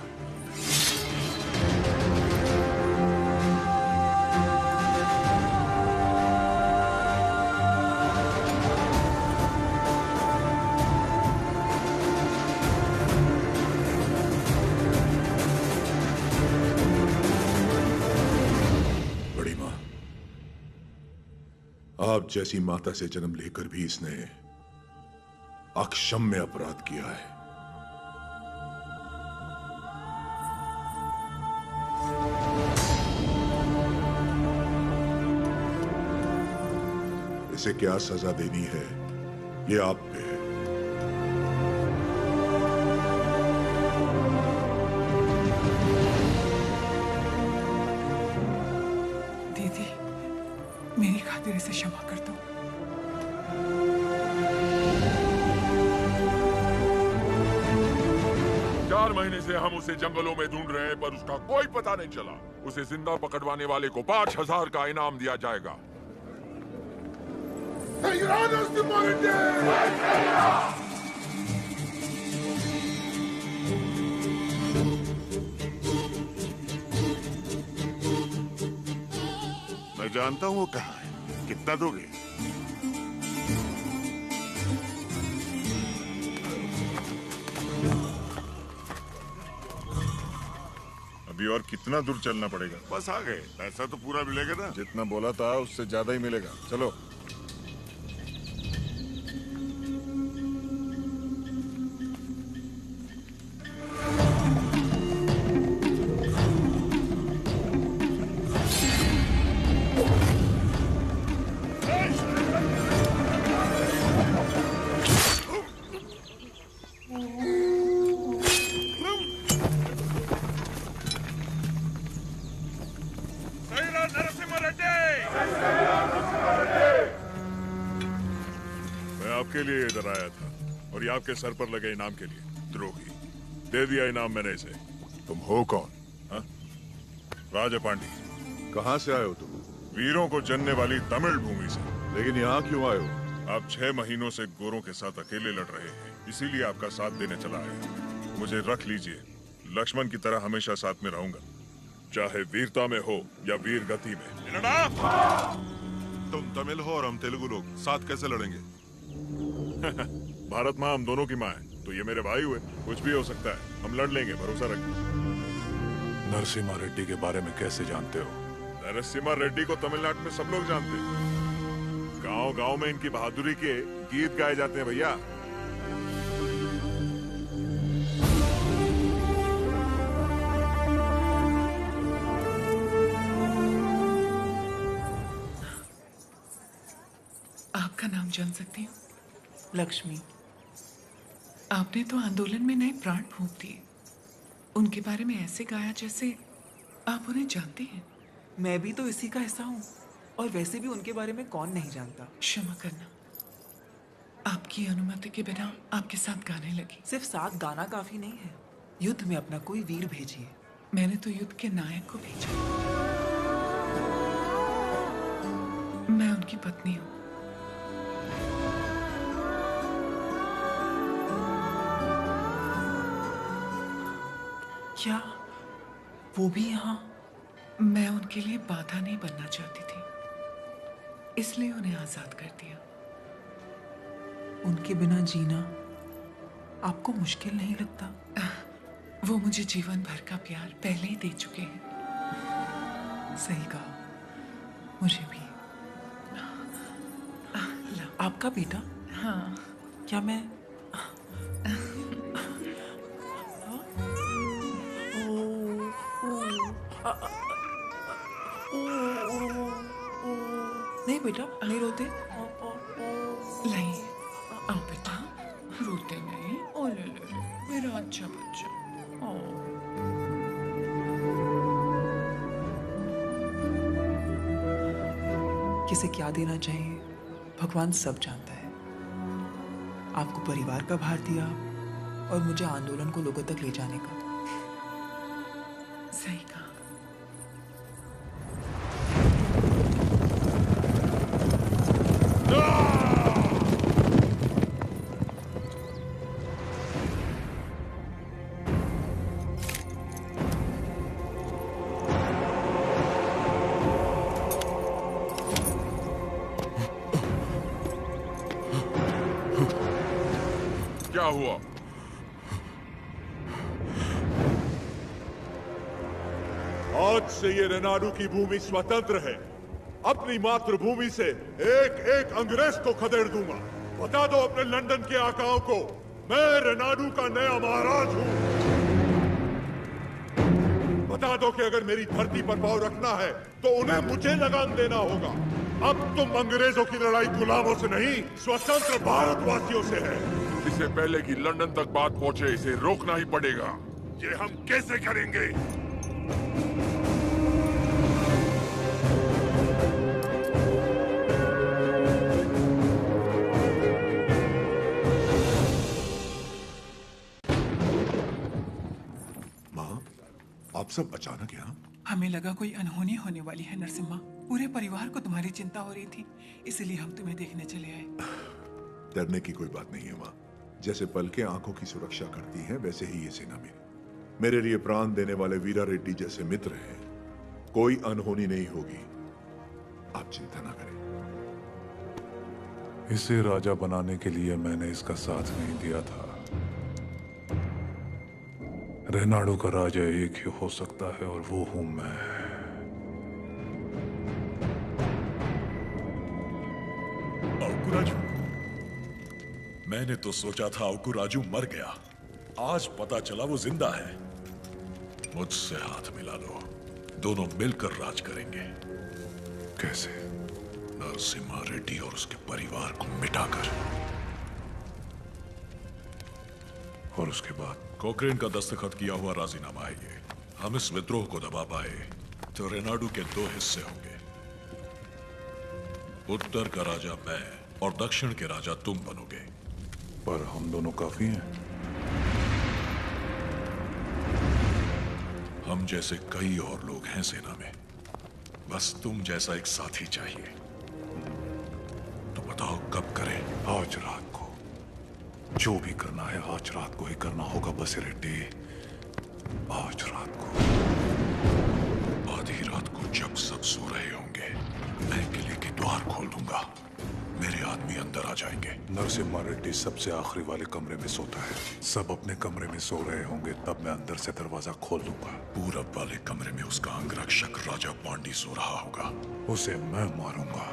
बड़ी मां, आप जैसी माता से जन्म लेकर भी इसने अक्षम्य अपराध किया है। इसे क्या सजा देनी है, ये आप पे है। दीदी, मेरी खातिर इसे क्षमा कर दो। 4 महीने से हम उसे जंगलों में ढूंढ रहे हैं, पर उसका कोई पता नहीं चला। उसे जिंदा पकड़वाने वाले को 5000 का इनाम दिया जाएगा। मैं जानता हूँ वो कहाँ है। कितना दोगे? अभी और कितना दूर चलना पड़ेगा? बस आ गए। पैसा तो पूरा मिलेगा ना? जितना बोला था उससे ज्यादा ही मिलेगा। चलो। आपके लिए इधर आया था और ये आपके सर पर लगे इनाम के लिए। द्रोही, दे दिया इनाम मैंने इसे। तुम हो कौन? हा? राजा पांडी। कहाँ से आए हो तुम? वीरों को जनने वाली तमिल भूमि से। लेकिन यहाँ क्यों आए हो? आप 6 महीनों से गोरों के साथ अकेले लड़ रहे हैं, इसीलिए आपका साथ देने चला है। मुझे रख लीजिए, लक्ष्मण की तरह हमेशा साथ में रहूंगा, चाहे वीरता में हो या वीर गति में। तुम तमिल हो और हम तेलुगु लोग, साथ कैसे लड़ेंगे? भारत माँ हम दोनों की माँ है, तो ये मेरे भाई हुए। कुछ भी हो सकता है, हम लड़ लेंगे, भरोसा रखिए। नरसिम्हा रेड्डी के बारे में कैसे जानते हो? नरसिम्हा रेड्डी को तमिलनाडु में सब लोग जानते हैं। गांव-गांव में इनकी बहादुरी के गीत गाए जाते हैं भैया। आपका नाम जान सकती हूँ? लक्ष्मी। आपने तो आंदोलन में नए प्राण फूंक दिए। उनके बारे में ऐसे गाया जैसे आप उन्हें जानते हैं। मैं भी तो इसी का हिस्सा हूँ, और वैसे भी उनके बारे में कौन नहीं जानता। क्षमा करना, आपकी अनुमति के बिना आपके साथ गाने लगी। सिर्फ साथ गाना काफी नहीं है, युद्ध में अपना कोई वीर भेजिए। मैंने तो युद्ध के नायक को भेजा। उनकी पत्नी हूँ। क्या वो भी यहाँ? मैं उनके लिए बाधा नहीं बनना चाहती थी, इसलिए उन्हें आजाद कर दिया। उनके बिना जीना आपको मुश्किल नहीं लगता? वो मुझे जीवन भर का प्यार पहले ही दे चुके हैं। सही कहा, मुझे भी। आपका बेटा? हाँ। क्या मैं नहीं बेटा, नहीं रोते। नहीं, आओ बेटा, रोते नहीं। ओ ले ले ले, मेरा अच्छा बच्चा। किसे क्या देना चाहिए भगवान सब जानता है। आपको परिवार का भार दिया और मुझे आंदोलन को लोगों तक ले जाने का। सही कहा। क्या हुआ? आज से ये रेनाडू की भूमि स्वतंत्र है। अपनी मातृभूमि से एक एक अंग्रेज को खदेड़ दूंगा। बता दो अपने लंदन के आकाओं को, मैं रेनाडू का नया महाराज हूं। बता दो कि अगर मेरी धरती पर पांव रखना है तो उन्हें मुझे लगाम देना होगा। अब तुम अंग्रेजों की लड़ाई गुलामों से नहीं, स्वतंत्र भारतवासियों से है। इससे पहले कि लंदन तक बात पहुंचे, इसे रोकना ही पड़ेगा। ये हम कैसे करेंगे? आप सब अचानक यहाँ? हमें लगा कोई अनहोनी होने वाली है नरसिम्हा। पूरे परिवार को तुम्हारी चिंता हो रही थी, इसलिए हम तुम्हें देखने चले आए। डरने की कोई बात नहीं है माँ। जैसे पलकें आंखों की सुरक्षा करती हैं, वैसे ही ये सेना मेरे लिए प्राण देने वाले वीरा रेड्डी जैसे मित्र हैं। कोई अनहोनी नहीं होगी, आप चिंता ना करें। इसे राजा बनाने के लिए मैंने इसका साथ नहीं दिया था। रेनाडू का राजा एक ही हो सकता है और वो हूं मैं। अवकुराजू, मैंने तो सोचा था अवकुराजू मर गया। आज पता चला वो जिंदा है। मुझसे हाथ मिला लो, दोनों मिलकर राज करेंगे। कैसे? नरसिम्हा रेड्डी और उसके परिवार को मिटाकर। और उसके बाद? कोक्रेन का दस्तखत किया हुआ राजीनामा है ये। हम इस विद्रोह को दबा पाए तो रेनाडू के दो हिस्से होंगे। उत्तर का राजा मैं और दक्षिण के राजा तुम बनोगे। पर हम दोनों काफी हैं। हम जैसे कई और लोग हैं सेना में, बस तुम जैसा एक साथी चाहिए। तो बताओ कब करें? आज रात को। जो भी करना है आज रात को ही करना होगा बसिरेड्डी। आज रात को। आधी रात को जब सब सो रहे होंगे, मैं किले के द्वार खोल दूंगा। मेरे आदमी अंदर आ जाएंगे। नरसिम्हा रेड्डी सबसे आखिरी वाले कमरे में सोता है। सब अपने कमरे में सो रहे होंगे, तब मैं अंदर से दरवाजा खोल दूंगा। पूरब वाले कमरे में उसका अंगरक्षक राजा पांडी सो रहा होगा। उसे मैं मारूंगा।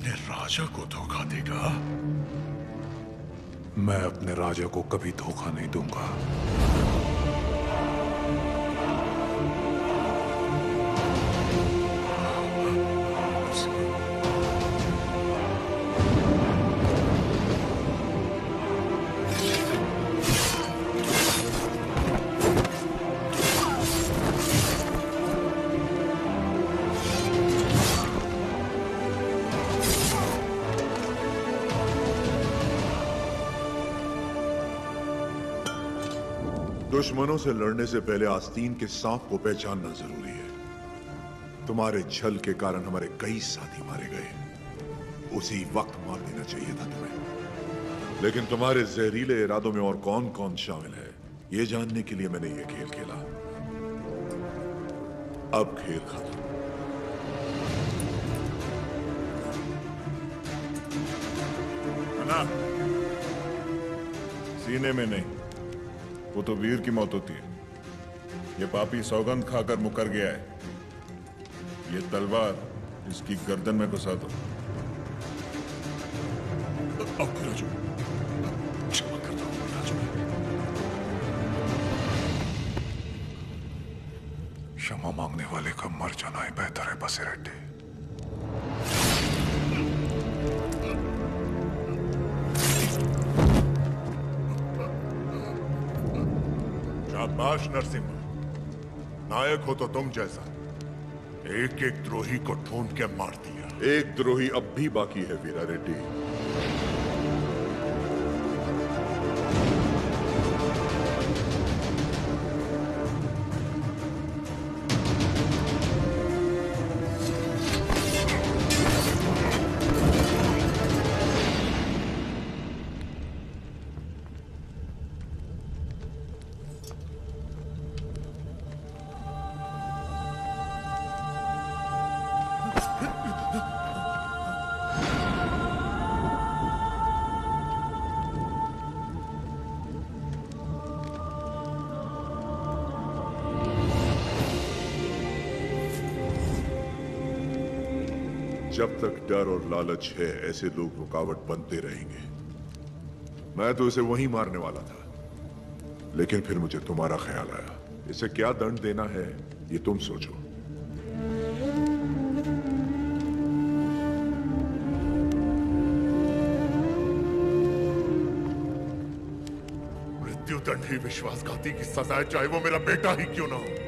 अपने राजा को धोखा देगा? मैं अपने राजा को कभी धोखा नहीं दूंगा। दुश्मनों से लड़ने से पहले आस्तीन के सांप को पहचानना जरूरी है। तुम्हारे छल के कारण हमारे कई साथी मारे गए। उसी वक्त मार देना चाहिए था तुम्हें। लेकिन तुम्हारे जहरीले इरादों में और कौन कौन शामिल है, ये जानने के लिए मैंने ये खेल खेला। अब खेल खत्म। सीने में नहीं, वो तो वीर की मौत होती है। ये पापी सौगंध खाकर मुकर गया है। ये तलवार इसकी गर्दन में घुसा दो। राजू, क्षमा कर दो राजू। क्षमा मांगने वाले का मर जाना ही बेहतर है बसिरेड्डी। शाबाश नरसिम्हा, नायक हो तो तुम जैसा। एक एक द्रोही को ढूंढ के मार दिया। एक द्रोही अब भी बाकी है वीरा रेड्डी। जब तक डर और लालच है, ऐसे लोग रुकावट बनते रहेंगे। मैं तो इसे वहीं मारने वाला था, लेकिन फिर मुझे तुम्हारा ख्याल आया। इसे क्या दंड देना है, ये तुम सोचो। मृत्युदंड ही विश्वासघाती की सजा है, चाहे वो मेरा बेटा ही क्यों ना हो।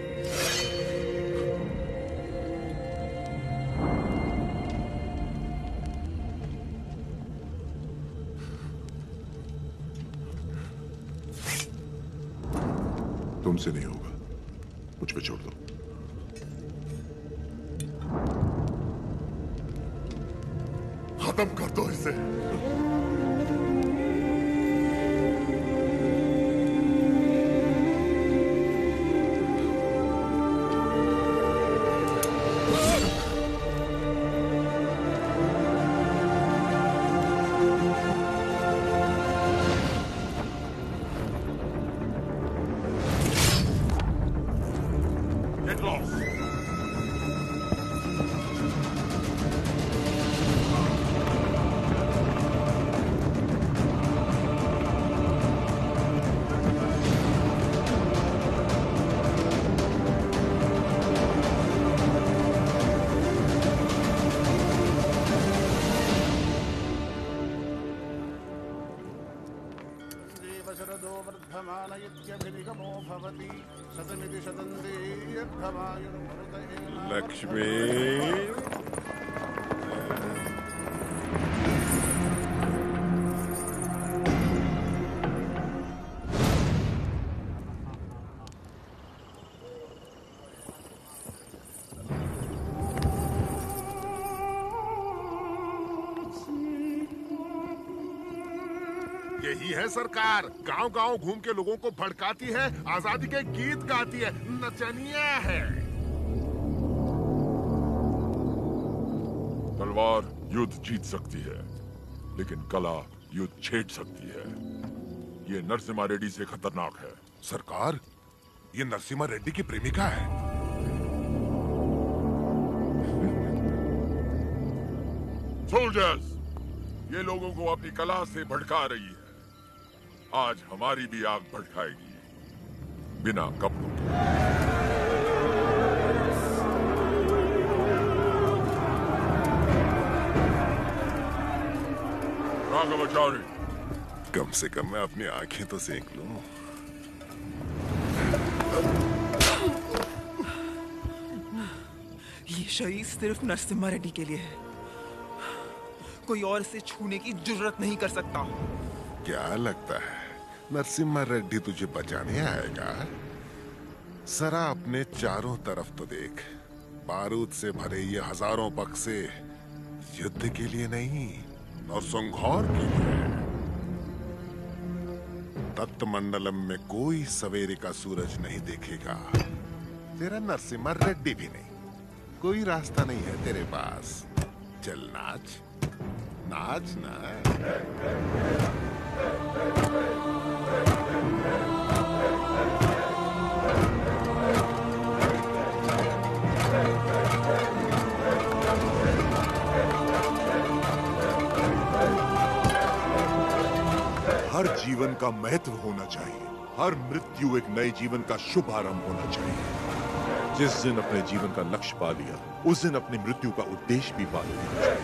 तुमसे नहीं होगा, मुझ पे छोड़ दो। खत्म कर दो इसे। लक्ष्मी, यही है सरकार, गांव गांव घूम के लोगों को भड़काती है, आजादी के गीत गाती है, नचनिया है। तलवार युद्ध जीत सकती है, लेकिन कला युद्ध छेड़ सकती है। ये नरसिम्हा रेड्डी से खतरनाक है। सरकार, ये नरसिम्हा रेड्डी की प्रेमिका है। सोल्जर्स, ये लोगों को अपनी कला से भड़का रही है। आज हमारी भी आग भड़काएगी, बिना कपड़ों के। राघवाचार्य, कम से कम मैं अपनी आंखें तो सेक लूं। ये शरीर सिर्फ नरसिम्हा रेड्डी के लिए है। कोई और इसे छूने की जुर्रत नहीं कर सकता। क्या लगता है नरसिम्हा रेड्डी तुझे बचाने आएगा? जरा अपने चारों तरफ तो देख। बारूद से भरे ये हजारों बक्से युद्ध के लिए नहीं और संघार के लिए। तत्मंडलम में कोई सवेरे का सूरज नहीं देखेगा। तेरा नरसिम्हा रेड्डी भी नहीं। कोई रास्ता नहीं है तेरे पास। चल नाच, नाच ना। हर जीवन का महत्व होना चाहिए। हर मृत्यु एक नए जीवन का शुभ आरंभ होना चाहिए। जिस दिन अपने जीवन का लक्ष्य पा लिया, उस दिन अपनी मृत्यु का उद्देश्य भी पा लेना चाहिए।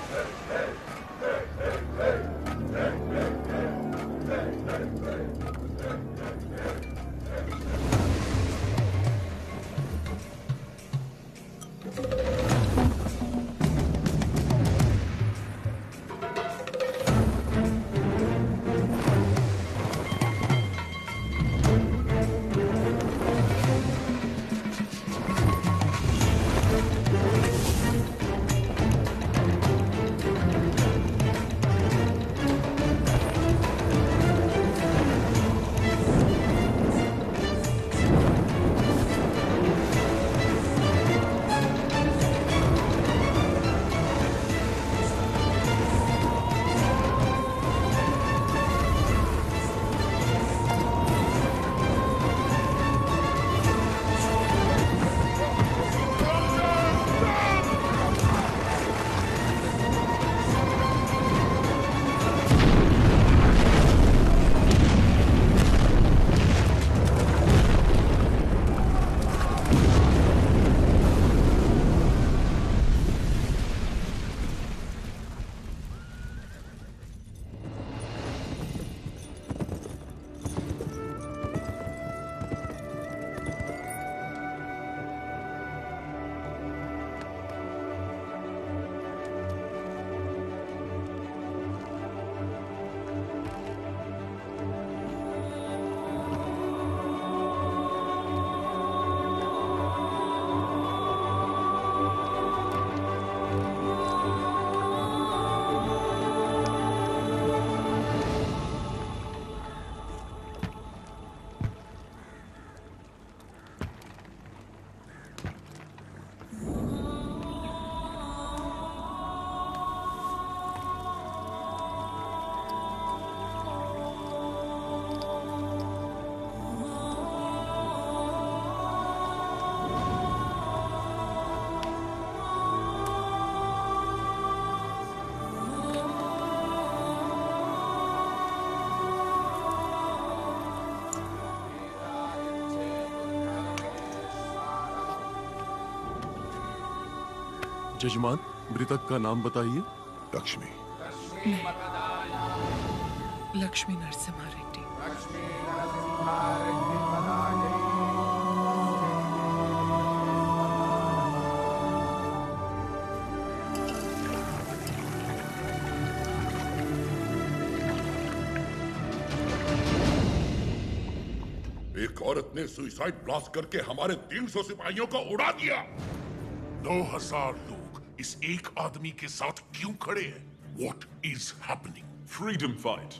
जजमान, मृतक का नाम बताइए। लक्ष्मी। लक्ष्मी नरसिम्हा रेड्डी। एक औरत ने सुसाइड ब्लास्ट करके हमारे 300 सिपाहियों को उड़ा दिया। 9000 लोग इस एक आदमी के साथ क्यों खड़े हैं? What is happening? Freedom fight.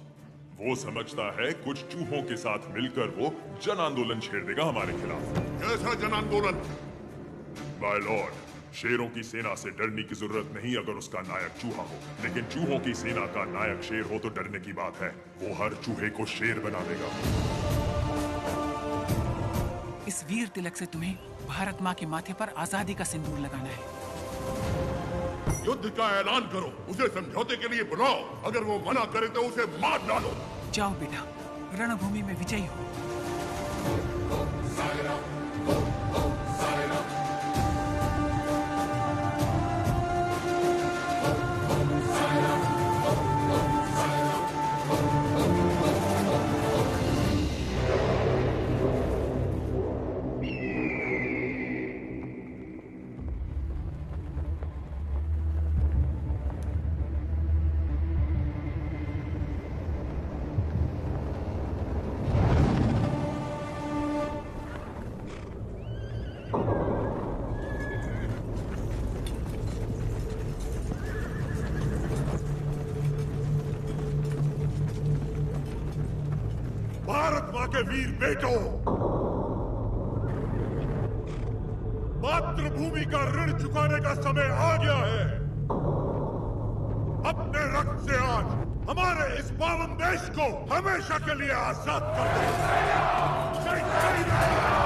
वो समझता है कुछ चूहों के साथ मिलकर वो जन आंदोलन छेड़ देगा हमारे खिलाफ। कैसा जन आंदोलन? माय लॉर्ड, शेरों की सेना से डरने की जरूरत नहीं अगर उसका नायक चूहा हो, लेकिन चूहों की सेना का नायक शेर हो तो डरने की बात है। वो हर चूहे को शेर बना देगा। इस वीर तिलक से तुम्हें भारत माँ के माथे पर आजादी का सिंदूर लगाना है। युद्ध का ऐलान करो, उसे समझौते के लिए बुलाओ। अगर वो मना करे तो उसे मार डालो। जाओ बेटा, रणभूमि में विजयी हो। भारत माँ के वीर बेटों, मातृभूमि का ऋण चुकाने का समय आ गया है। अपने रक्त से आज हमारे इस पावन देश को हमेशा के लिए आजाद कर दो। जय Shri Ram.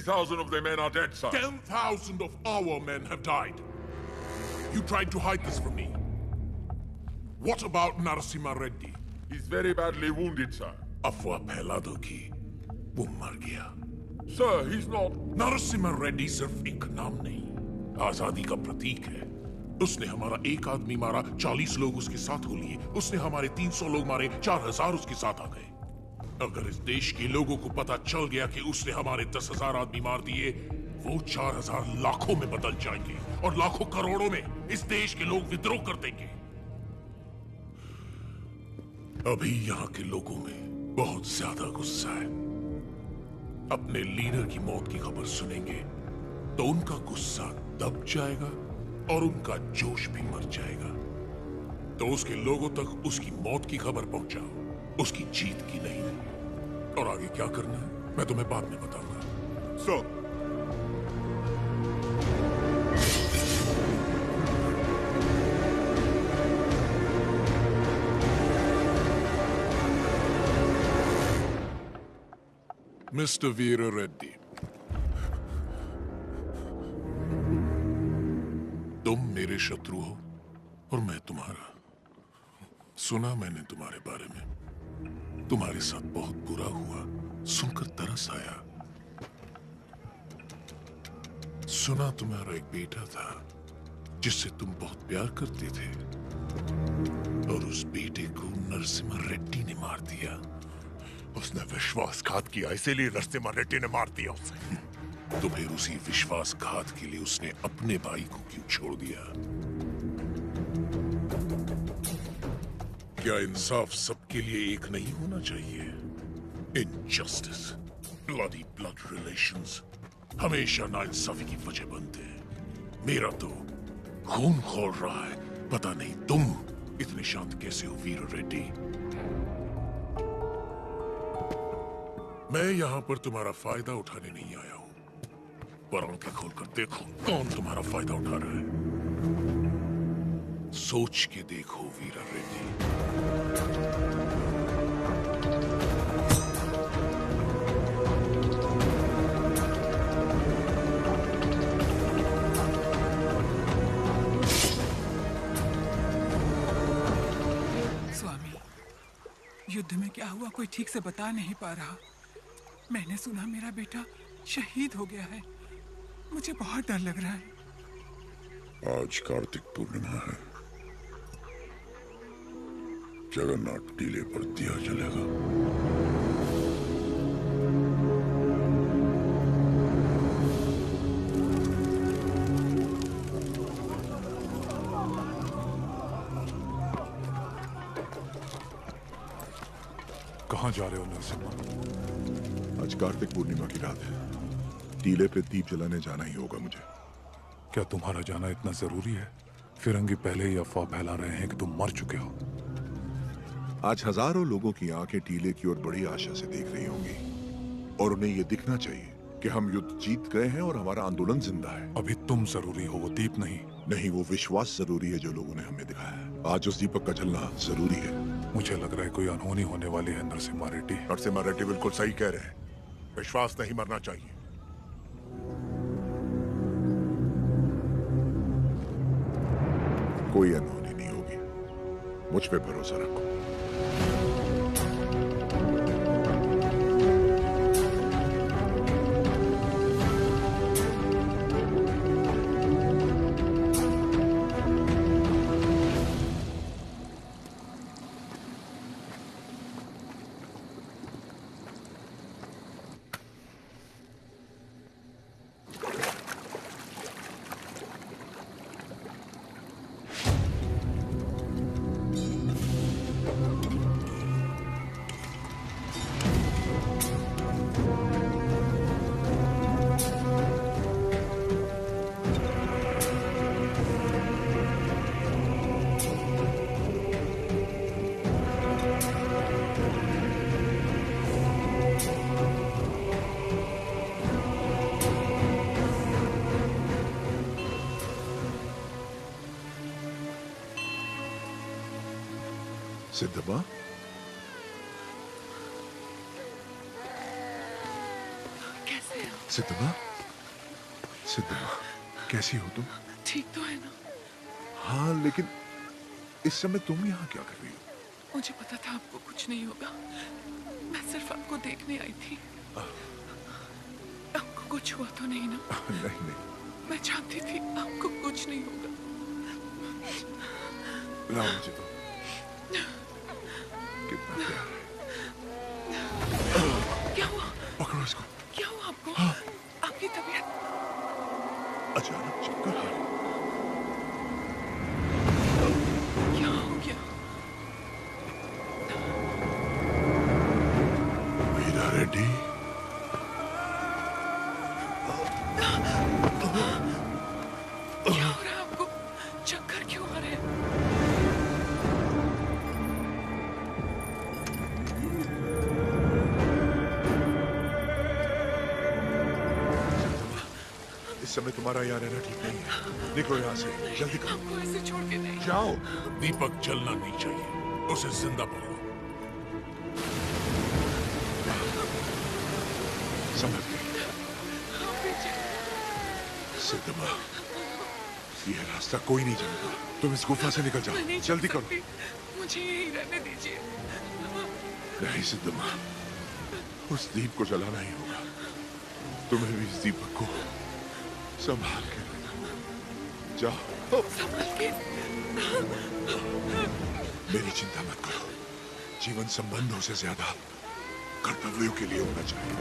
30,000 of their men are dead, sir. 10,000 of our men have died. You tried to hide this from me. What about Narasimha Reddy? He's very badly wounded, sir. अफवाह फैला दो कि वो मर गया। Sir, he's not. Narasimha Reddy सिर्फ एक नाम नहीं, आजादी का प्रतीक है। उसने हमारा एक आदमी मारा, 40 लोग उसके साथ हो लिए। उसने हमारे 300 लोग मारे, 4000 उसके साथ आ गए। अगर इस देश के लोगों को पता चल गया कि उसने हमारे 10,000 आदमी मार दिए, वो 4000 लाखों में बदल जाएंगे और लाखों करोड़ों में इस देश के लोग विद्रोह कर देंगे। अभी यहाँ के लोगों में बहुत ज्यादा गुस्सा है। अपने लीडर की मौत की खबर सुनेंगे तो उनका गुस्सा दब जाएगा और उनका जोश भी मर जाएगा। तो उसके लोगों तक उसकी मौत की खबर पहुंचाओ, उसकी जीत की नहीं। और आगे क्या करना है मैं तुम्हें बाद में बताऊंगा। सर, मिस्टर वीर रेड्डी, तुम मेरे शत्रु हो और मैं तुम्हारा। सुना मैंने तुम्हारे बारे में, तुम्हारे साथ बहुत बुरा हुआ, सुनकर तरस आया। सुना तुम्हारा एक बेटा था जिससे तुम बहुत प्यार करते थे और उस बेटे को नरसिम्हा रेड्डी ने मार दिया। उसने विश्वासघात किया, इसीलिए नरसिम्हा रेड्डी ने मार दिया उसे। तो फिर उसी विश्वासघात के लिए उसने अपने भाई को क्यों छोड़ दिया? क्या इंसाफ सबके लिए एक नहीं होना चाहिए? इनजस्टिस, ब्लडी ब्लड रिलेशंस हमेशा नाइंसाफी की वजह बनते हैं। मेरा तो खून खौल रहा है, पता नहीं तुम इतने शांत कैसे हो वीर रेड्डी। मैं यहां पर तुम्हारा फायदा उठाने नहीं आया हूं, पर आंखें खोलकर देखो कौन तुम्हारा फायदा उठा रहा है। सोच के देखो वीर रेड्डी। स्वामी, युद्ध में क्या हुआ कोई ठीक से बता नहीं पा रहा। मैंने सुना मेरा बेटा शहीद हो गया है, मुझे बहुत डर लग रहा है। आज कार्तिक पूर्णिमा है, जगन्नाथ टीले पर दिया जलेगा। कहाँ जा रहे हो नरसिम्हा? आज कार्तिक पूर्णिमा की रात है, टीले पे दीप जलाने जाना ही होगा मुझे। क्या तुम्हारा जाना इतना जरूरी है? फिरंगी पहले ही अफवाह फैला रहे हैं कि तुम मर चुके हो। आज हजारों लोगों की आंखें टीले की ओर बड़ी आशा से देख रही होंगी और उन्हें यह दिखना चाहिए कि हम युद्ध जीत गए हैं और हमारा आंदोलन जिंदा है। अभी तुम जरूरी हो, वो दीप नहीं। नहीं, वो विश्वास जरूरी है जो लोगों ने हमें दिखाया है। आज उस दीपक का जलना जरूरी है। मुझे लग रहा है कोई अनहोनी होने वाली है नरसिम्हा रेड्डी। नरसिम्हा रेड्डी बिल्कुल सही कह रहे हैं, विश्वास नहीं मरना चाहिए। कोई अनहोनी नहीं होगी, मुझ पे भरोसा रखो। सिद्धबा, कैसे हो? सिद्धमा, सिद्धमा, कैसी हो तुम? ठीक तो है ना? हाँ, लेकिन इस समय तुम यहाँ क्या कर रही हो? मुझे पता था आपको कुछ नहीं होगा। मैं सिर्फ आपको देखने आई थी। आपको कुछ हुआ तो नहीं ना? नहीं नहीं। मैं जानती थी आपको कुछ नहीं होगा। लाओ मुझे तो। कितना प्यार है। क्या हुआ? पकड़ो इसको। क्या हुआ आपको? हाँ। आपकी तबीयत अचानक चक्कर आ रही। क्या हो गया? वीरा रेड्डी। क्या हो रहा है आपको? चक्कर क्यों आ रहे हैं? इस समय तुम्हारा यहाँ रहना ठीक नहीं है। निकलो यहाँ से, जल्दी करो। आपको ऐसे छोड़ के नहीं जाओ। दीपक जलना नहीं चाहिए, उसे जिंदा पकड़ो। समझ गई। सिद्धमा, ये रास्ता कोई नहीं जाएगा। तुम इस गुफा से निकल जाओ, जल्दी करो। मुझे यहीं रहने दीजिए। नहीं सिद्धमा, उस दीप को जलाना ही होगा। तुम्हें भी इस दीपक को संभाल के रखना। जाओ। संभाल के। मेरी चिंता मत करो। जीवन संबंधों से ज्यादा कर्तव्यों के लिए होना चाहिए।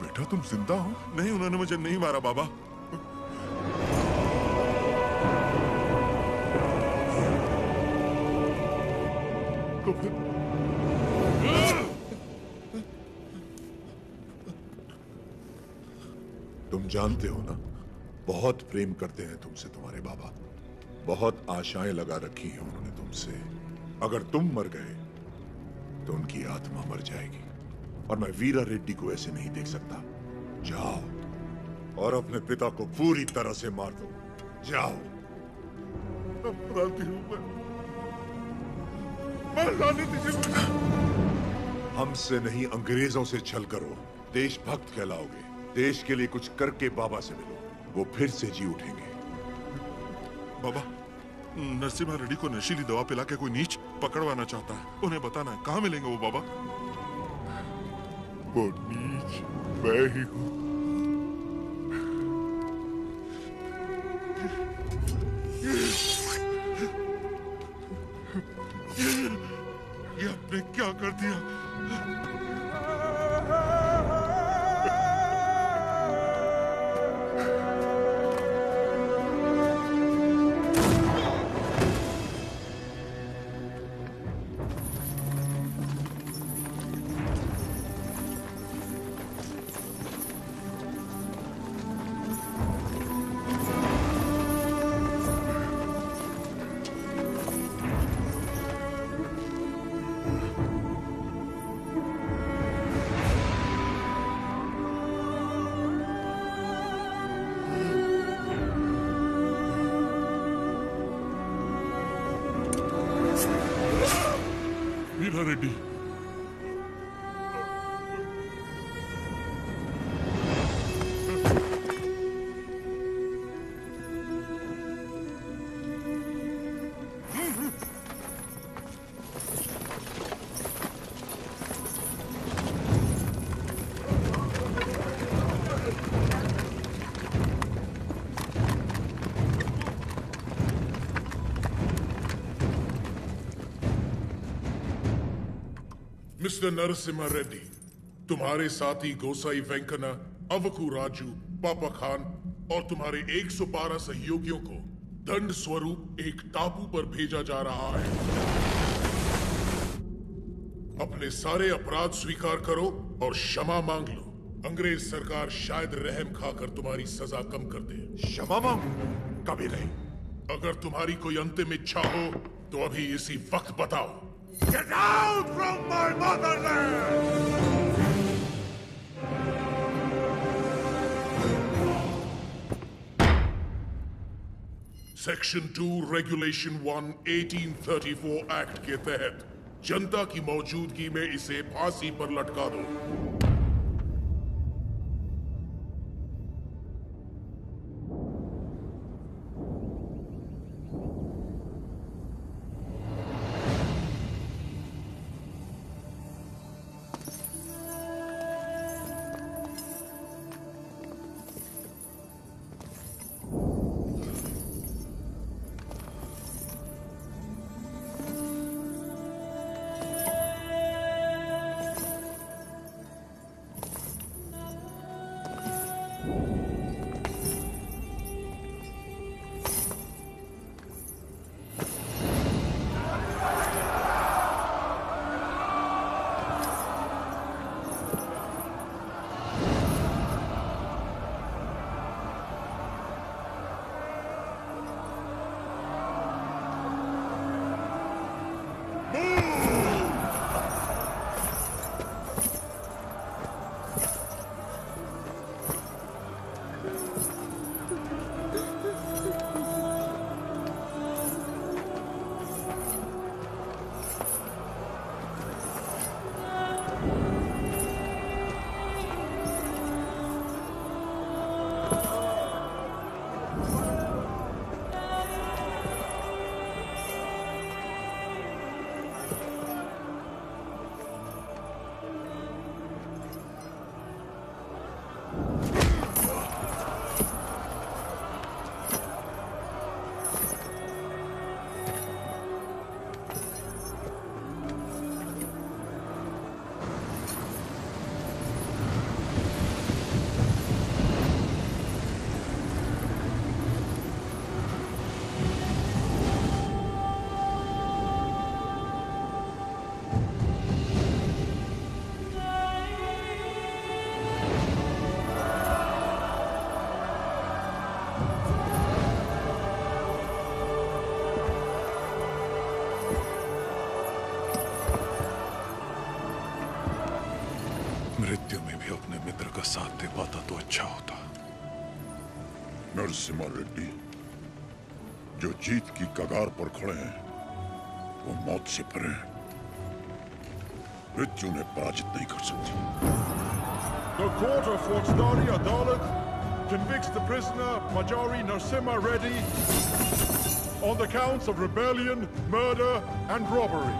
बेटा तुम जिंदा हो? नहीं, उन्होंने मुझे नहीं मारा बाबा। तो फिर तुम जानते हो ना, बहुत प्रेम करते हैं तुमसे तुम्हारे बाबा। बहुत आशाएं लगा रखी हैं उन्होंने तुमसे। अगर तुम मर गए तो उनकी आत्मा मर जाएगी, और मैं वीरा रेड्डी को ऐसे नहीं देख सकता। जाओ और अपने पिता को पूरी तरह से मार दो। जाओ। अपराधी हूं मैं लाने दीजिए मुझे। हमसे नहीं, अंग्रेजों से छल करो, देशभक्त कहलाओगे। देश के लिए कुछ करके बाबा से मिलो, वो फिर से जी उठेंगे। बाबा, नरसिम्हा रेड्डी को नशीली दवा पिला के कोई नीच पकड़वाना चाहता है। उन्हें बताना है, कहाँ मिलेंगे वो बाबा? वो नीच मैं ही हूं। ये आपने क्या कर दिया? वीरा रेड्डी, मिस्टर नरसिम्हा रेड्डी, तुम्हारे साथी गोसाई वेंकना, अवकू राजू, पापा खान और तुम्हारे 112 सहयोगियों को दंड स्वरूप एक टापू पर भेजा जा रहा है। अपने सारे अपराध स्वीकार करो और क्षमा मांग लो। अंग्रेज सरकार शायद रहम खाकर तुम्हारी सजा कम कर दे। क्षमा मांगू? कभी नहीं। अगर तुम्हारी कोई अंतिम इच्छा हो तो अभी इसी वक्त बताओ। Get out from my motherland! Section 2 regulation 1 1834 act के तहत जनता की मौजूदगी में इसे फांसी पर लटका दो। मृत्यु में भी अपने मित्र का साथ दे पाता तो अच्छा होता। नरसिम्हा रेड्डी, जो जीत की कगार पर खड़े हैं वो मौत से परे हैं। मृत्यु ने पराजित नहीं कर सकती। The court of Faujdari Adalat convicts the prisoner Majari Narasimha Reddy on the counts of rebellion, murder and robbery,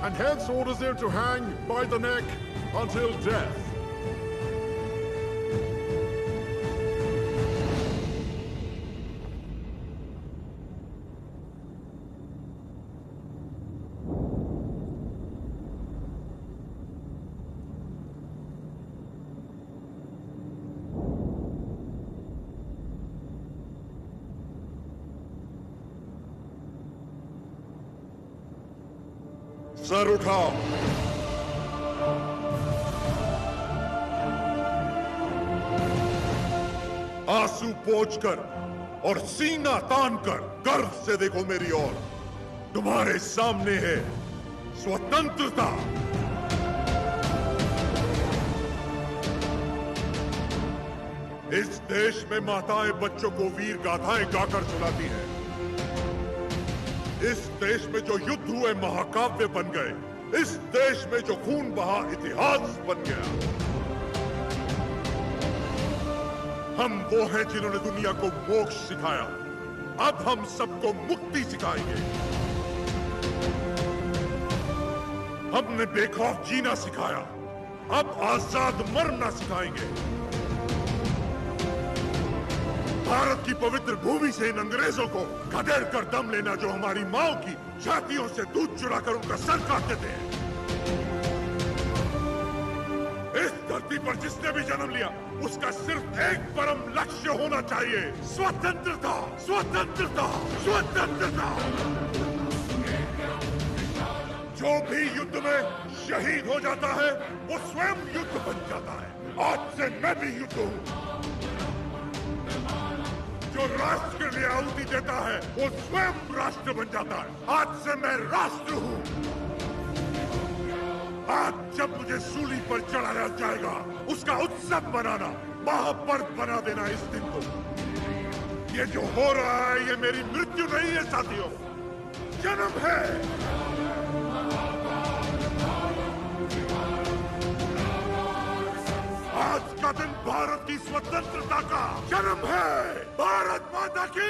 and hence orders him to hang by the neck until death. Sir उठाओ। आंसू पोंछकर और सीना तानकर गर्व से देखो मेरी ओर। तुम्हारे सामने है स्वतंत्रता। इस देश में माताएं बच्चों को वीर गाथाएं गाकर सुनाती हैं। इस देश में जो युद्ध हुए महाकाव्य बन गए। इस देश में जो खून बहा इतिहास बन गया। हम वो हैं जिन्होंने दुनिया को मोक्ष सिखाया। अब हम सबको मुक्ति सिखाएंगे। हमने बेखौफ जीना सिखाया। अब आजाद मरना सिखाएंगे। भारत की पवित्र भूमि से इन अंग्रेजों को खदेड़ कर दम लेना, जो हमारी माओ की छातियों से दूध चुराकर उनका सर काटते थे। इस धरती पर जिसने भी जन्म लिया, उसका सिर्फ एक परम लक्ष्य होना चाहिए, स्वतंत्रता, स्वतंत्रता, स्वतंत्रता। जो भी युद्ध में शहीद हो जाता है, वो स्वयं युद्ध बन जाता है। आज से मैं भी युद्ध हूँ। जो राष्ट्र के लिए आहुति देता है, वो स्वयं राष्ट्र बन जाता है। आज से मैं राष्ट्र हूँ। आज जब मुझे सूली पर चढ़ाया जाएगा, उसका उत्सव मनाना, महापर्व बना देना इस दिन को। ये जो हो रहा है, ये मेरी मृत्यु नहीं है साथियों, जन्म है। आज का दिन भारत की स्वतंत्रता का जन्म है। भारत माता की।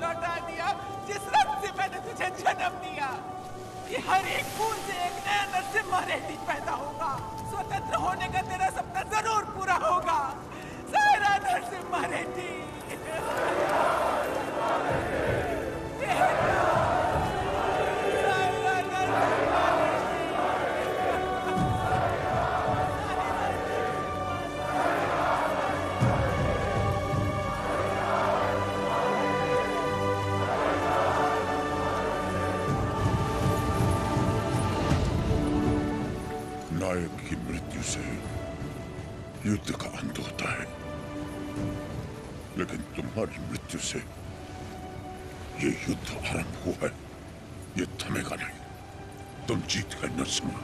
लौटा दिया जिस रक्त से मैंने तुझे जन्म दिया। कि हर एक खून से एक नया नरसिम्हा रेड्डी पैदा होगा। स्वतंत्र होने का तेरा सपना जरूर पूरा होगा। सारा नरसिम्हा रेड्डी। नायक की मृत्यु से युद्ध का अंत होता है, लेकिन तुम्हारी मृत्यु से ये युद्ध आरंभ हुआ है। ये थमेगा नहीं। तुम जीत गए नरसिम्हा।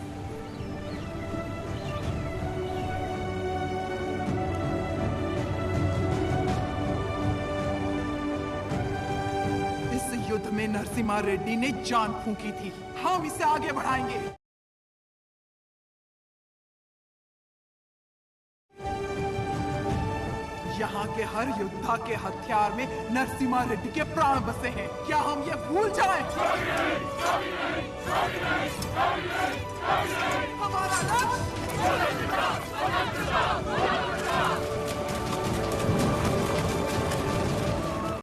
इस युद्ध में नरसिम्हा रेड्डी ने जान फूंकी थी। हम इसे आगे बढ़ाएंगे। यहाँ के हर योद्धा के हथियार में नरसिम्हा रेड्डी के प्राण बसे हैं। क्या हम ये भूल जाएं?